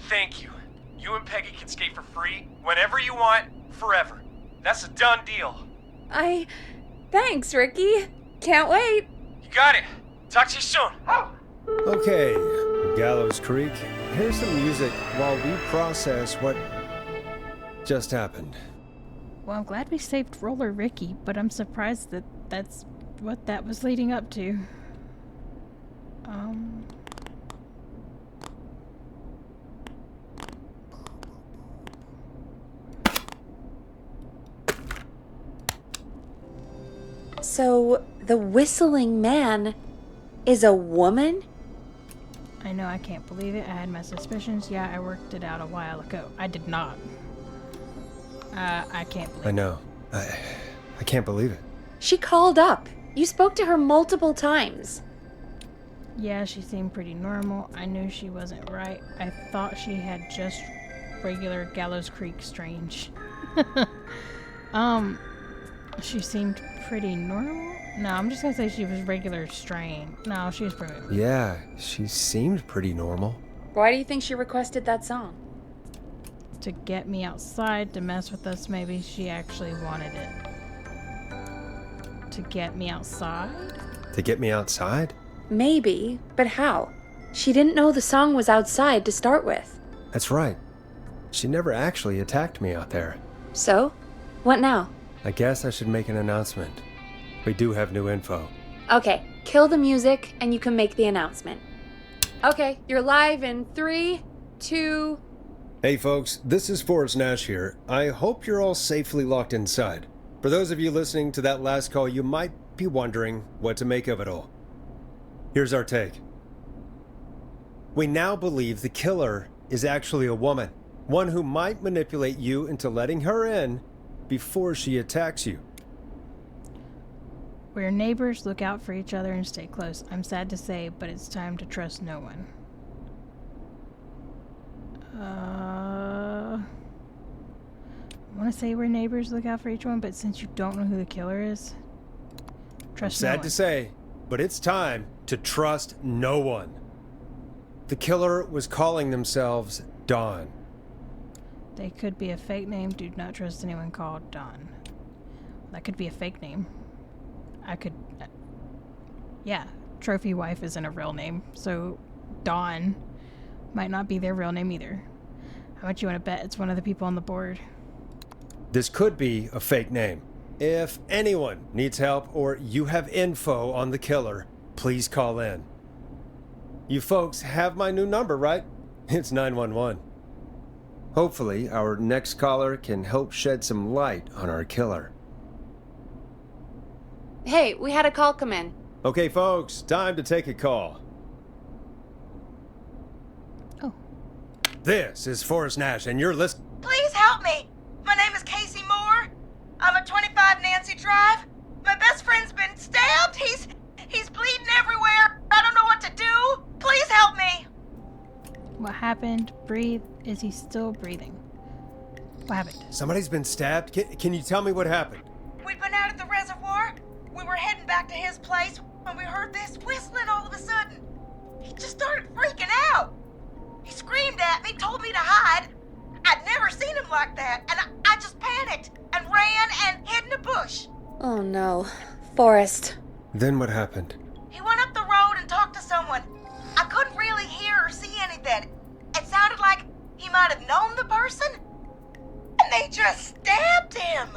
thank you. You and Peggy can skate for free whenever you want, forever. That's a done deal. Thanks, Ricky. Can't wait. You got it. Talk to you soon. Okay, Gallows Creek, here's some music while we process what just happened. Well, I'm glad we saved Roller Ricky, but I'm surprised that that's what that was leading up to. So, the whistling man is a woman? I know, I can't believe it. I had my suspicions. Yeah, I worked it out a while ago. I did not. I can't believe I know. I can't believe it. She called up. You spoke to her multiple times. Yeah, she seemed pretty normal. I knew she wasn't right. I thought she had just regular Gallows Creek strange. She seemed pretty normal? No, I'm just gonna say she was regular strange. No, she was pretty normal. Yeah, she seemed pretty normal. Why do you think she requested that song? To get me outside, to mess with us, maybe she actually wanted it. To get me outside? To get me outside? Maybe, but how? She didn't know the song was outside to start with. That's right. She never actually attacked me out there. So? What now? I guess I should make an announcement. We do have new info. Okay, kill the music and you can make the announcement. Okay, you're live in 3, 2... Hey folks, this is Forrest Nash here. I hope you're all safely locked inside. For those of you listening to that last call, you might be wondering what to make of it all. Here's our take. We now believe the killer is actually a woman. One who might manipulate you into letting her in before she attacks you. We're neighbors, look out for each other and stay close. I'm sad to say, but it's time to trust no one. I want to say we're neighbors, look out for each one, but since you don't know who the killer is, trust no one. Sad to say, but it's time to trust no one. The killer was calling themselves Dawn. They could be a fake name. Do not trust anyone called Dawn. That could be a fake name. I could... yeah, Trophy Wife isn't a real name, so Dawn might not be their real name either. How much you want to bet it's one of the people on the board? This could be a fake name. If anyone needs help or you have info on the killer, please call in. You folks have my new number, right? It's 911. Hopefully, our next caller can help shed some light on our killer. Hey, we had a call come in. Okay, folks, time to take a call. Oh. This is Forrest Nash, and you're listening. Please help me. My name is Casey Moore. I'm at 25 Nancy Drive. My best friend's been stabbed. He's bleeding everywhere. I don't know what to do. Please help me. What happened? Breathe. Is he still breathing? What happened? Somebody's been stabbed? Can you tell me what happened? We'd been out at the reservoir. We were heading back to his place when we heard this whistling all of a sudden. He just started freaking out. He screamed at me, told me to hide. I'd never seen him like that, and I just panicked and ran and hid in a bush. Oh no. Forrest. Then what happened? He went up the road and talked to someone. I couldn't really hear or see anything. It sounded like he might have known the person, and they just stabbed him.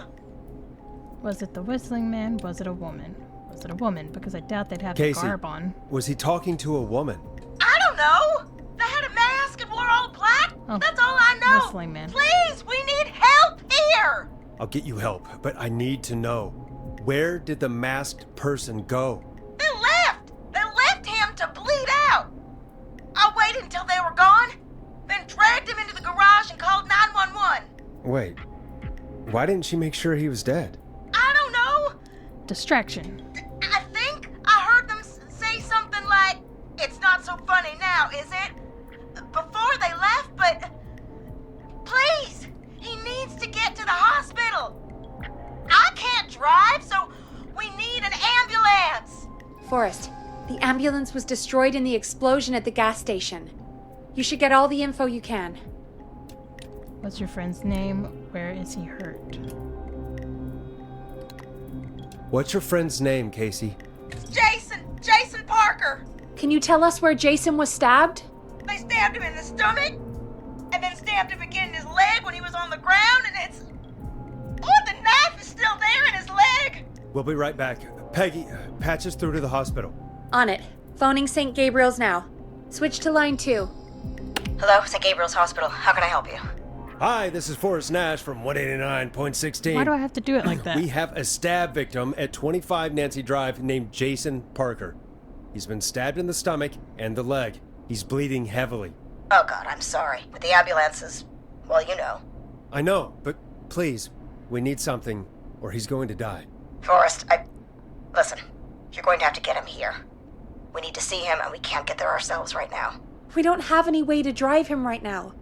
Was it the whistling man? Was it a woman? Was it a woman? Because I doubt they'd have Casey, the garb on. was he talking to a woman? I don't know. They had a mask and wore all black. Oh, That's all I know. whistling man. Please, we need help here. I'll get you help, but I need to know. Where did the masked person go? They left. They left him to bleed out. I waited until they were gone, then dragged him into the garage and called 911. Wait, why didn't she make sure he was dead? I don't know. Distraction. I think I heard them say something like, "It's not so funny now, is it?" Before they left, but please, he needs to get to the hospital. I can't drive, so we need an ambulance. Forrest, the ambulance was destroyed in the explosion at the gas station. You should get all the info you can. What's your friend's name? Where is he hurt? What's your friend's name, Casey? It's Jason Parker. Can you tell us where Jason was stabbed? They stabbed him in the stomach, and then stabbed him again in his leg when he was on the ground, and it's... Oh, the knife is still there in his leg. We'll be right back. Peggy, patch us through to the hospital. On it. Phoning St. Gabriel's now. Switch to line 2. Hello, St. Gabriel's Hospital. How can I help you? Hi, this is Forrest Nash from 189.16. Why do I have to do it like that? We have a stab victim at 25 Nancy Drive named Jason Parker. He's been stabbed in the stomach and the leg. He's bleeding heavily. Oh God, I'm sorry. But the ambulance is, well, you know. I know, but please, we need something or he's going to die. Forrest, listen, you're going to have to get him here. We need to see him and we can't get there ourselves right now. We don't have any way to drive him right now.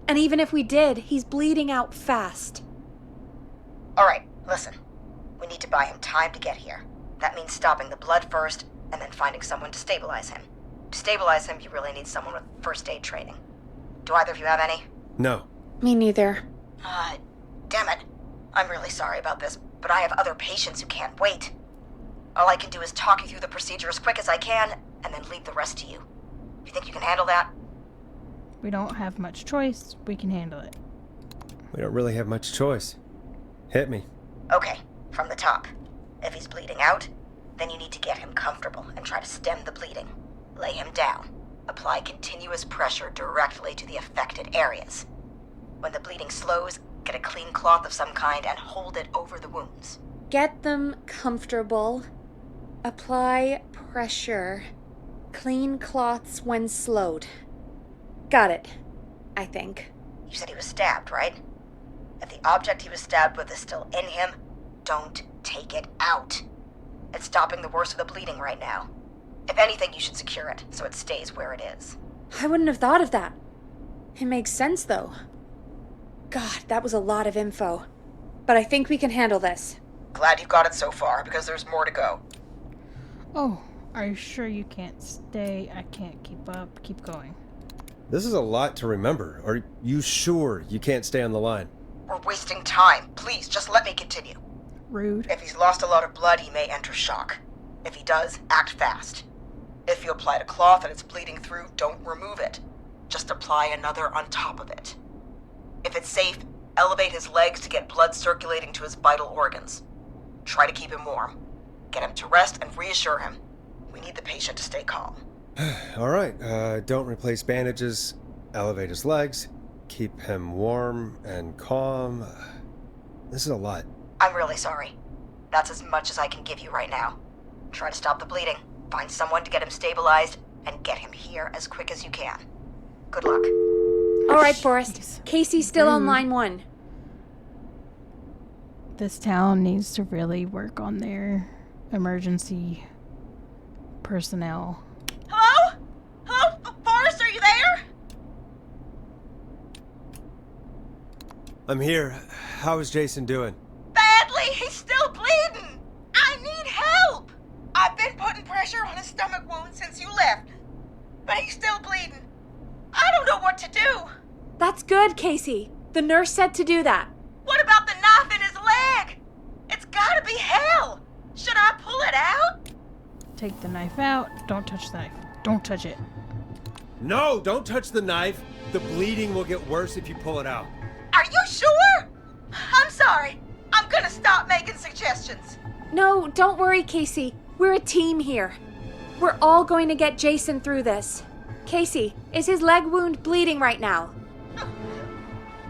And even if we did, he's bleeding out fast. Alright, listen. We need to buy him time to get here. That means stopping the blood first and then finding someone to stabilize him. To stabilize him, you really need someone with first aid training. Do either of you have any? No. Me neither. Damn it. I'm really sorry about this, but I have other patients who can't wait. All I can do is talk you through the procedure as quick as I can, and then leave the rest to you. You think you can handle that? We don't have much choice. We can handle it. We don't really have much choice. Hit me. Okay, from the top. If he's bleeding out, then you need to get him comfortable and try to stem the bleeding. Lay him down. Apply continuous pressure directly to the affected areas. When the bleeding slows, get a clean cloth of some kind and hold it over the wounds. Get them comfortable. Apply pressure. Clean cloths when slowed. Got it, I think. You said he was stabbed, right? If the object he was stabbed with is still in him, don't take it out. It's stopping the worst of the bleeding right now. If anything, you should secure it so it stays where it is. I wouldn't have thought of that. It makes sense, though. God, that was a lot of info. But I think we can handle this. Glad you got it so far, because there's more to go. Oh, are you sure you can't stay? I can't keep up. Keep going. This is a lot to remember. Are you sure you can't stay on the line? We're wasting time. Please, just let me continue. Rude. If he's lost a lot of blood, he may enter shock. If he does, act fast. If you applied a cloth and it's bleeding through, don't remove it. Just apply another on top of it. If it's safe, elevate his legs to get blood circulating to his vital organs. Try to keep him warm. Get him to rest and reassure him. We need the patient to stay calm. All right, don't replace bandages. Elevate his legs. Keep him warm and calm. This is a lot. I'm really sorry. That's as much as I can give you right now. Try to stop the bleeding, find someone to get him stabilized, and get him here as quick as you can. Good luck. All right, Forrest. Casey's still on line 1. This town needs to really work on their emergency personnel. Hello? Hello? Forrest, are you there? I'm here. How is Jason doing? Badly. He's still bleeding. I need help. I've been putting pressure He's still bleeding. I don't know what to do. That's good, Casey. The nurse said to do that. What about the knife in his leg? It's gotta be hell. Should I pull it out? Take the knife out. Don't touch the knife. Don't touch it. No, don't touch the knife. The bleeding will get worse if you pull it out. Are you sure? I'm sorry. I'm gonna stop making suggestions. No, don't worry, Casey. We're a team here. We're all going to get Jason through this. Casey, is his leg wound bleeding right now?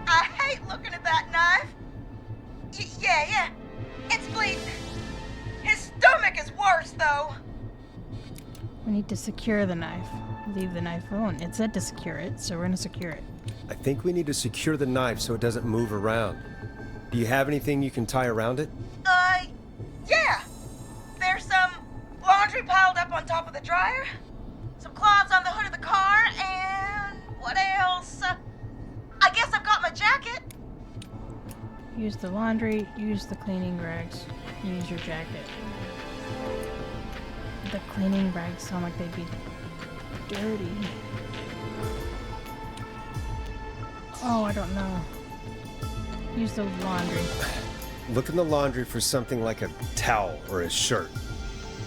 I hate looking at that knife. Yeah. It's bleeding. His stomach is worse, though. We need to secure the knife. Leave the knife alone. It said to secure it, so we're gonna secure it. I think we need to secure the knife so it doesn't move around. Do you have anything you can tie around it? Yeah. There's some laundry piled up on top of the dryer, some cloths on the hood of the car, and what else? I guess I've got my jacket. Use the laundry, use the cleaning rags, use your jacket. The cleaning rags sound like they'd be dirty. Oh, I don't know. Use the laundry. Look in the laundry for something like a towel or a shirt.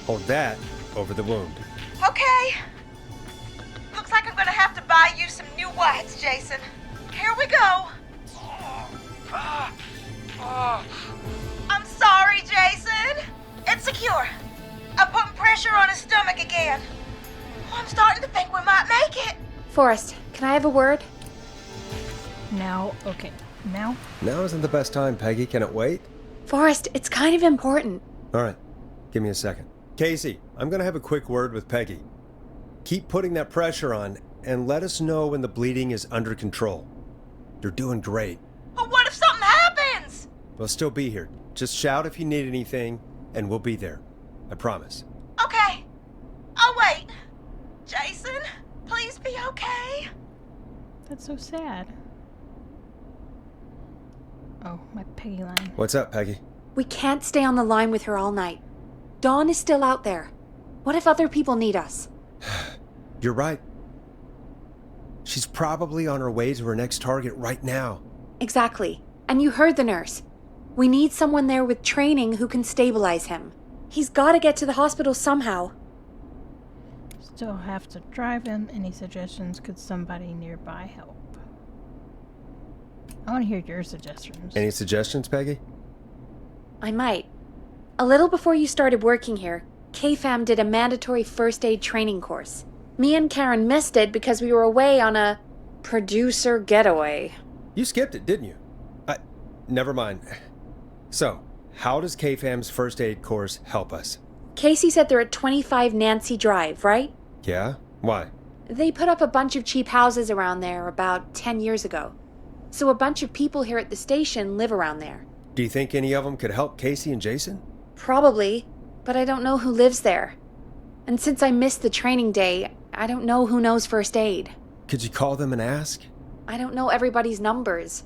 Hold that over the wound. Okay. Looks like I'm gonna have to buy you some new whites, Jason. Here we go. I'm sorry, Jason. It's secure. I'm putting pressure on his stomach again. I'm starting to think we might make it. Forrest, can I have a word? Now, okay. Now? Now isn't the best time, Peggy. Can it wait? Forrest, it's kind of important. All right. Give me a second. Casey, I'm going to have a quick word with Peggy. Keep putting that pressure on and let us know when the bleeding is under control. You're doing great. But what if something happens? We'll still be here. Just shout if you need anything, and we'll be there. I promise. Okay. I'll wait. Jason, please be okay. That's so sad. Oh, my Peggy line. What's up, Peggy? We can't stay on the line with her all night. Dawn is still out there. What if other people need us? You're right. She's probably on her way to her next target right now. Exactly. And you heard the nurse. We need someone there with training who can stabilize him. He's got to get to the hospital somehow. Still have to drive him. Any suggestions? Could somebody nearby help? I want to hear your suggestions. Any suggestions, Peggy? I might. A little before you started working here, KFAM did a mandatory first aid training course. Me and Karen missed it because we were away on a producer getaway. You skipped it, didn't you? Never mind. So, how does KFAM's first aid course help us? Casey said they're at 25 Nancy Drive, right? Yeah? Why? They put up a bunch of cheap houses around there about 10 years ago. So a bunch of people here at the station live around there. Do you think any of them could help Casey and Jason? Probably, but I don't know who lives there. And since I missed the training day, I don't know who knows first aid. Could you call them and ask? I don't know everybody's numbers.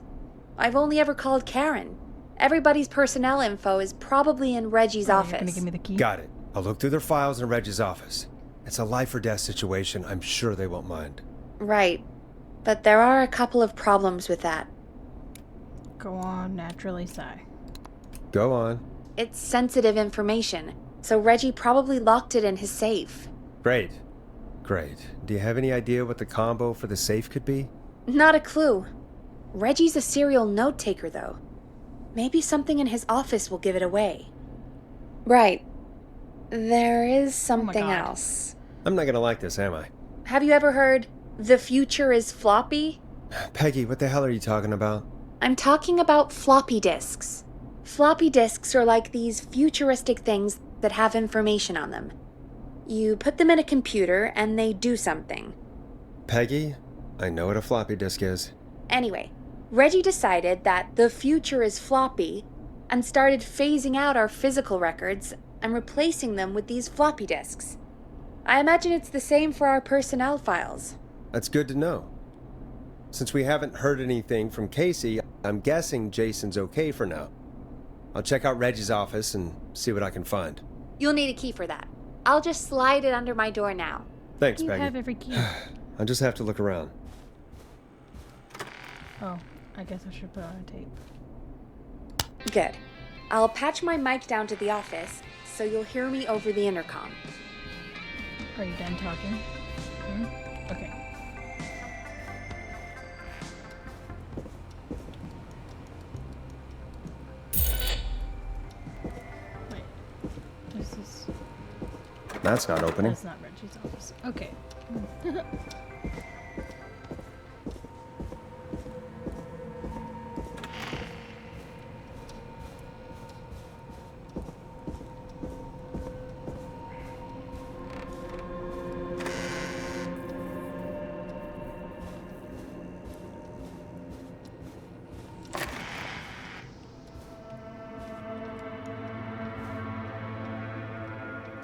I've only ever called Karen. Everybody's personnel info is probably in Reggie's office. You're gonna give me the key? Got it. I'll look through their files in Reggie's office. It's a life or death situation. I'm sure they won't mind. Right. But there are a couple of problems with that. Go on, naturally sigh. Go on. It's sensitive information, so Reggie probably locked it in his safe. Great. Do you have any idea what the combo for the safe could be? Not a clue. Reggie's a serial note taker, though. Maybe something in his office will give it away. Right. There is something else. I'm not gonna like this, am I? Have you ever heard, the future is floppy? Peggy, what the hell are you talking about? I'm talking about floppy disks. Floppy disks are like these futuristic things that have information on them. You put them in a computer and they do something. Peggy, I know what a floppy disk is. Anyway, Reggie decided that the future is floppy and started phasing out our physical records and replacing them with these floppy disks. I imagine it's the same for our personnel files. That's good to know. Since we haven't heard anything from Casey, I'm guessing Jason's okay for now. I'll check out Reggie's office and see what I can find. You'll need a key for that. I'll just slide it under my door now. Thanks, You Peggy. have every key. I just have to look around. Oh, I guess I should put on a tape. Good. I'll patch my mic down to the office, so you'll hear me over the intercom. Are you done talking? Okay. Wait. This is... That's not opening. That's not Reggie's office. Okay.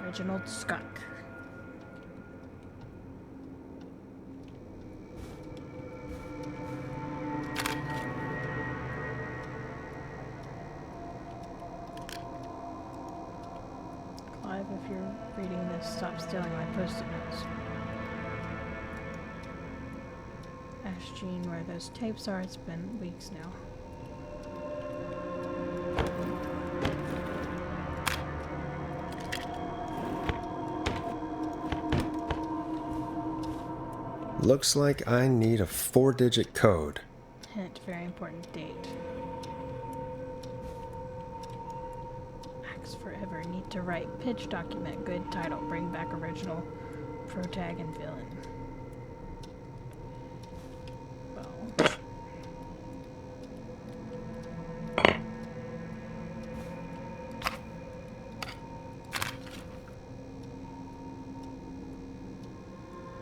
Reginald Skunk. Clive, if you're reading this, stop stealing my post-it notes. Ask Jean where those tapes are. It's been weeks now. Looks like I need a 4-digit code. Hint, very important date. Acts forever. Need to write. Pitch document. Good title. Bring back original protag and villain. Well.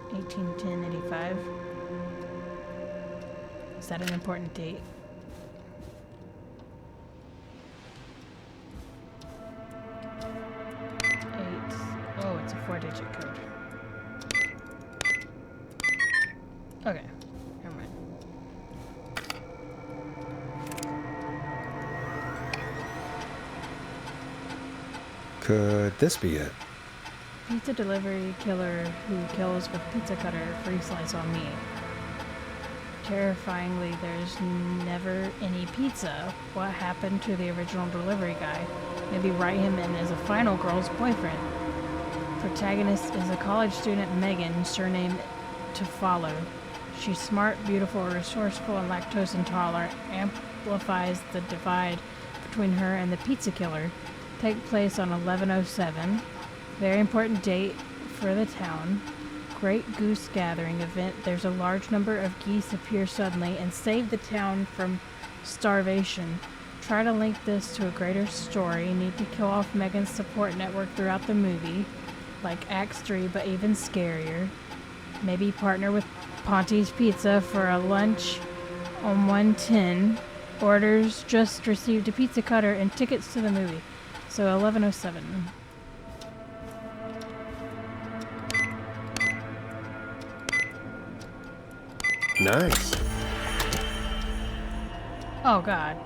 1810-85. Is that an important date? Oh, it's a 4-digit code. Okay, never mind. Could this be it? Pizza delivery killer who kills with pizza cutter, free slice on me. Terrifyingly, there's never any pizza. What happened to the original delivery guy? Maybe write him in as a final girl's boyfriend. Protagonist is a college student, Megan, surname to follow. She's smart, beautiful, resourceful, and lactose intolerant. Amplifies the divide between her and the pizza killer. Take place on 11/07. Very important date for the town. Great goose gathering event. There's a large number of geese appear suddenly and save the town from starvation. Try to link this to a greater story. Need to kill off Megan's support network throughout the movie. Like Acts 3, but even scarier. Maybe partner with Ponte's Pizza for a lunch on 110. Orders just received a pizza cutter and tickets to the movie. So 11/07. Nice. Oh god.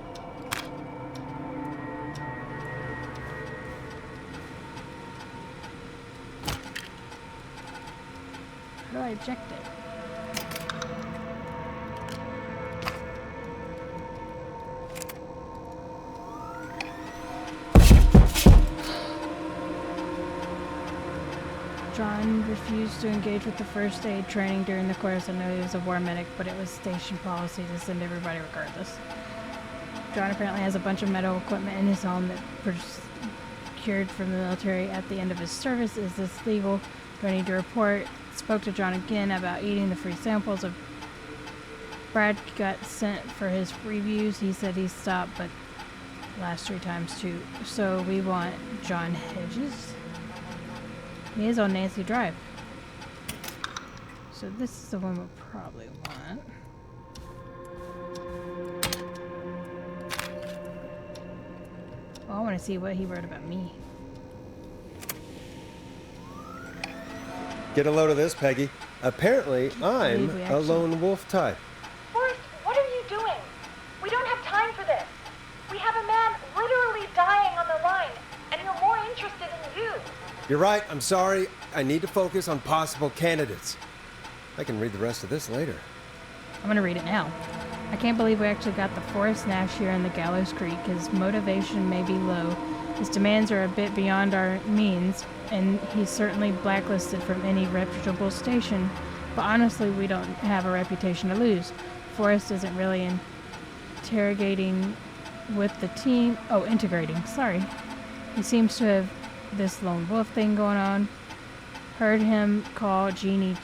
How do I eject it? John refused to engage with the first aid training during the course. I know he was a war medic, but it was station policy to send everybody regardless. John apparently has a bunch of medical equipment in his home that procured from the military at the end of his service. Is this legal? Do I need to report? Spoke to John again about eating the free samples of Brad got sent for his reviews. He said he stopped, but last 3 times too. So we want John Hedges. He is on Nancy Drive. So this is the one we'll probably want. Well, I want to see what he wrote about me. Get a load of this, Peggy. Apparently, I'm we a actually- lone wolf type. Forrest, what are you doing? We don't have time for this. We have a man literally dying on the line, and you're more interested in you. You're right, I'm sorry. I need to focus on possible candidates. I can read the rest of this later. I'm gonna read it now. I can't believe we actually got the Forrest Nash here in the Gallows Creek. His motivation may be low. His demands are a bit beyond our means, and he's certainly blacklisted from any reputable station. But honestly, we don't have a reputation to lose. Forrest isn't really integrating with the team. Oh, integrating, sorry. He seems to have this lone wolf thing going on. Heard him call Janie,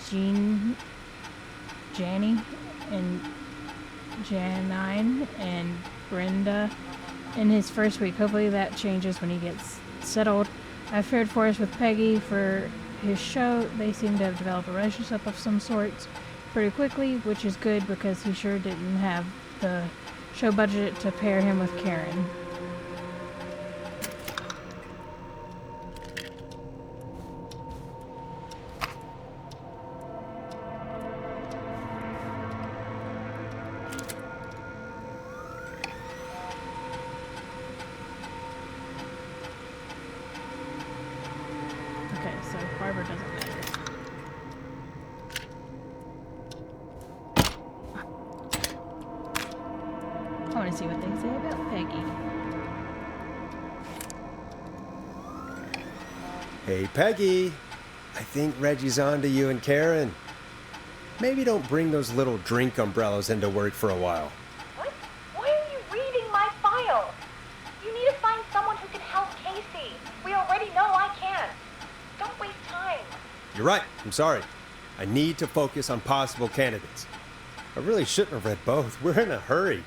and Janine and Brenda in his first week. Hopefully that changes when he gets settled. I've paired Forrest with Peggy for his show. They seem to have developed a relationship of some sorts pretty quickly, which is good because he sure didn't have the show budget to pair him with Karen. Okay, so Barbara doesn't matter. I want to see what they say about Peggy. Hey, Peggy. I think Reggie's on to you and Karen. Maybe don't bring those little drink umbrellas into work for a while. What? Why are you reading my file? You need to find someone who can help Casey. We already know I can. Don't waste time. You're right. I'm sorry. I need to focus on possible candidates. I really shouldn't have read both. We're in a hurry.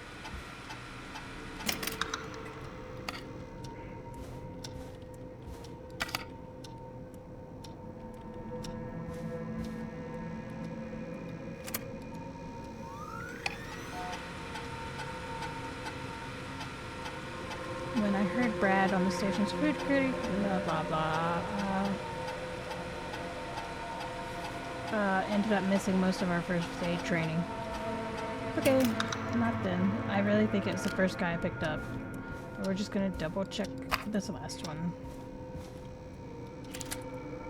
When I heard Brad on the station's food critic, blah blah blah, ended up missing most of our first aid training. Okay, not then. I really think it was the first guy I picked up. But we're just gonna double check this last one.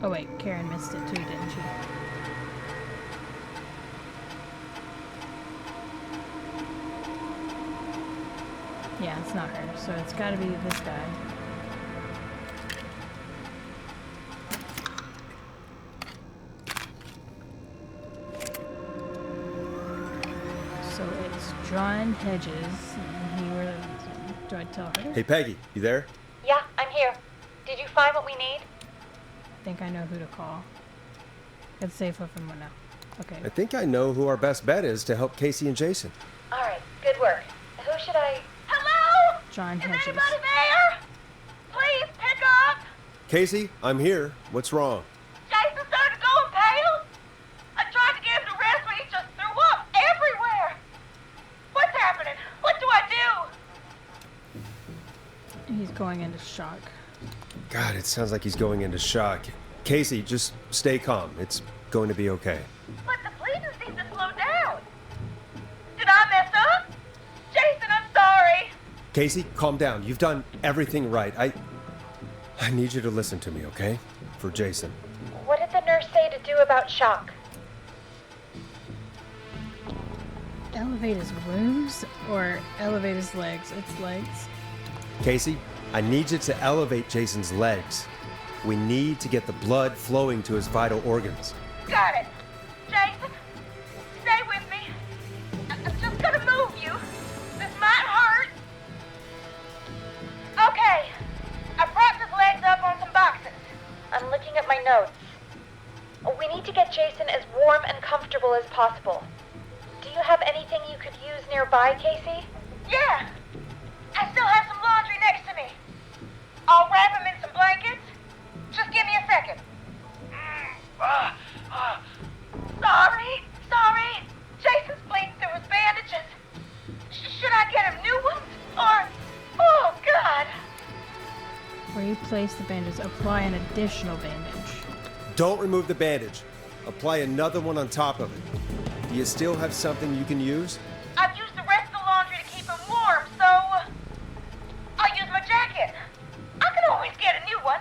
Oh wait, Karen missed it too, didn't she? Yeah, it's not her, so it's gotta be this guy. So it's John Hedges. And he were. Do I tell her? Hey, Peggy, you there? Yeah, I'm here. Did you find what we need? I think I know who to call. It's safe with him now. Okay. I think I know who our best bet is to help Casey and Jason. All right, good work. Who should I... Hello? John Is Hedges. anybody there? Please pick up. Casey, I'm here. What's wrong? Jason started going pale. I tried to get him to rest, but he just threw up everywhere. What's happening? What do I do? He's going into shock. God, it sounds like he's going into shock. Casey, just stay calm. It's going to be okay. But the bleeding seemed to slow down. Did I mess up? Jason, I'm sorry. Casey, calm down. You've done everything right. I need you to listen to me, okay? For Jason. What did the nurse say to do about shock? Elevate his wounds or elevate his legs? It's legs. Casey, I need you to elevate Jason's legs. We need to get the blood flowing to his vital organs. Got it. Jason, stay with me. I'm just gonna move you. This might hurt. Okay. I propped his legs up on some boxes. I'm looking at my notes. We need to get Jason as warm and comfortable as possible. Do you have anything you could use nearby, Casey? Yeah. I still have some laundry next to me. I'll wrap him in some blankets. Just give me a second. Sorry. Jason's bleeding through his bandages. Should I get him new ones? Or... Oh, God. Where you place the bandage, apply an additional bandage. Don't remove the bandage. Apply another one on top of it. Do you still have something you can use? I've used the rest of the laundry to keep him warm, so... I'll use my jacket. I can always get a new one.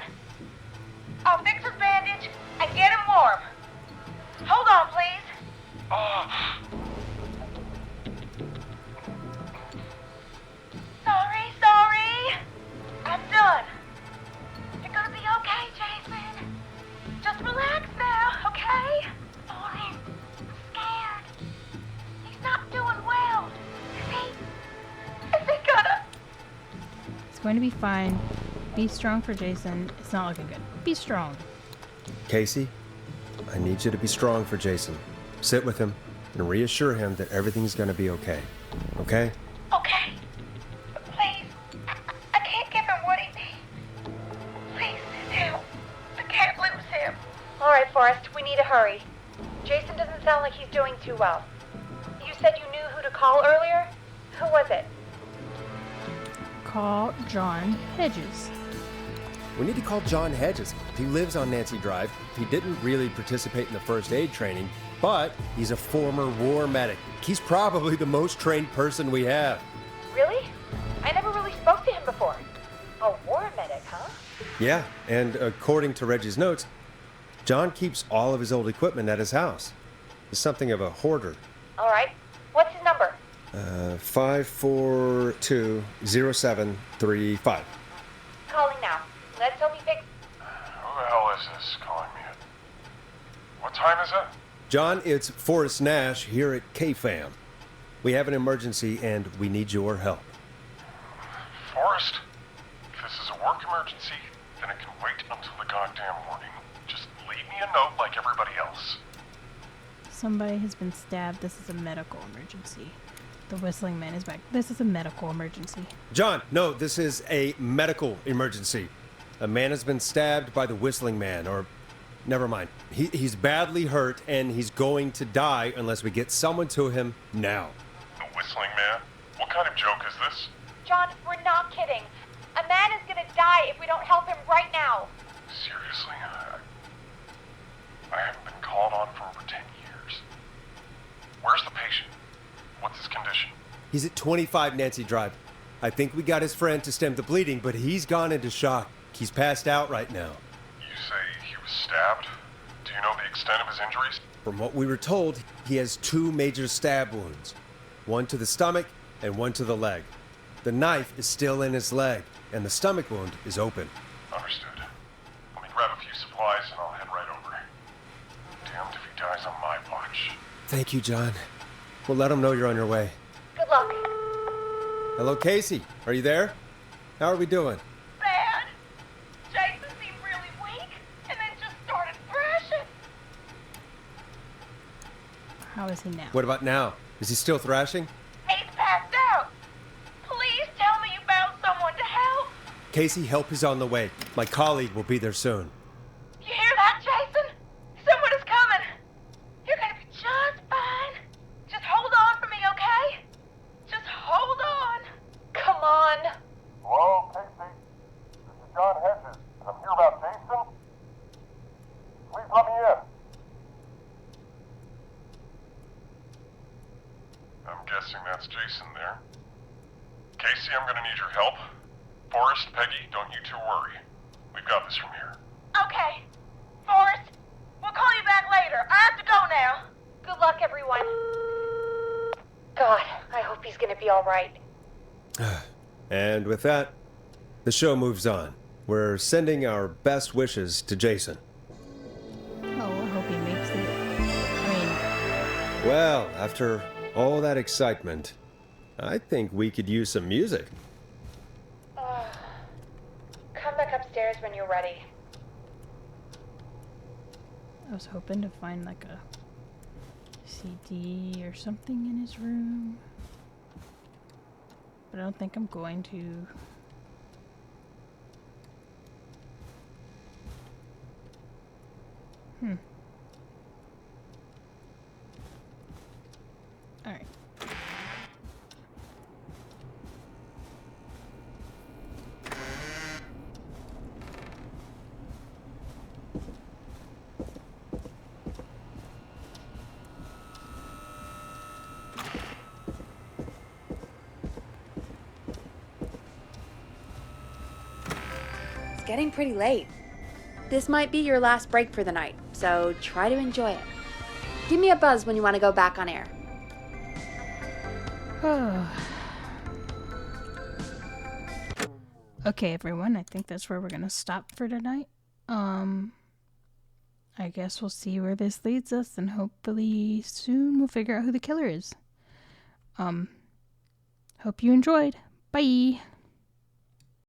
I'll fix his bandage and get It's going to be fine. Be strong for Jason. It's not looking good. Be strong. Casey, I need you to be strong for Jason. Sit with him and reassure him that everything's gonna be okay. Okay? Okay. Please. I can't give him what he needs. Please sit down. I can't lose him. All right, Forrest, we need to hurry. Jason doesn't sound like he's doing too well. You said you knew who to call earlier? Who was it? Call John Hedges. We need to call John Hedges. He lives on Nancy Drive. He didn't really participate in the first aid training, but he's a former war medic. He's probably the most trained person we have. Really? I never really spoke to him before. A war medic, huh? Yeah, and according to Reggie's notes, John keeps all of his old equipment at his house. He's something of a hoarder. All right. What's his number? 5420735. Calling now. Let's hope he picks. Who the hell is this calling me? What time is it? John, it's Forrest Nash here at KFAM. We have an emergency and we need your help. Forrest, if this is a work emergency, then it can wait until the goddamn morning. Just leave me a note like everybody else. Somebody has been stabbed. This is a medical emergency. The whistling man is back. This is a medical emergency. John, no, this is a medical emergency. A man has been stabbed by the whistling man, or never mind. He's badly hurt and he's going to die unless we get someone to him now. The whistling man? What kind of joke is this? John, we're not kidding. A man is gonna die if we don't help him right now. Seriously? I haven't been called on for over 10 years. Where's the patient? What's his condition? He's at 25 Nancy Drive. I think we got his friend to stem the bleeding, but he's gone into shock. He's passed out right now. You say he was stabbed? Do you know the extent of his injuries? From what we were told, he has 2 major stab wounds. One to the stomach and one to the leg. The knife is still in his leg, and the stomach wound is open. Understood. Let me grab a few supplies and I'll head right over. Damned if he dies on my watch. Thank you, John. We'll let him know you're on your way. Good luck. Hello, Casey. Are you there? How are we doing? Bad. Jason seemed really weak and then just started thrashing. How is he now? What about now? Is he still thrashing? He's passed out. Please tell me you found someone to help. Casey, help is on the way. My colleague will be there soon. You hear that, Jason? Someone is coming. You're gonna be just fine. Just hold on for me, okay? Just hold on. Come on. Hello, Casey. This is John Hedges. I'm here about Jason. Please let me in. I'm guessing that's Jason there. Casey, I'm gonna need your help. Forrest, Peggy, don't you two worry. We've got this from here. Okay. Forrest, we'll call you back later. I have to go now. Good luck, everyone. God, I hope he's gonna be all right. And with that, the show moves on. We're sending our best wishes to Jason. Oh, I hope he makes it. I Well, after all that excitement, I think we could use some music. Come back upstairs when you're ready. I was hoping to find like a CD or something in his room. But I don't think I'm going to. Alright. It's getting pretty late. This might be your last break for the night, so try to enjoy it. Give me a buzz when you want to go back on air. Okay, everyone, I think that's where we're gonna stop for tonight. I guess we'll see where this leads us, and hopefully soon we'll figure out who the killer is. Hope you enjoyed. Bye!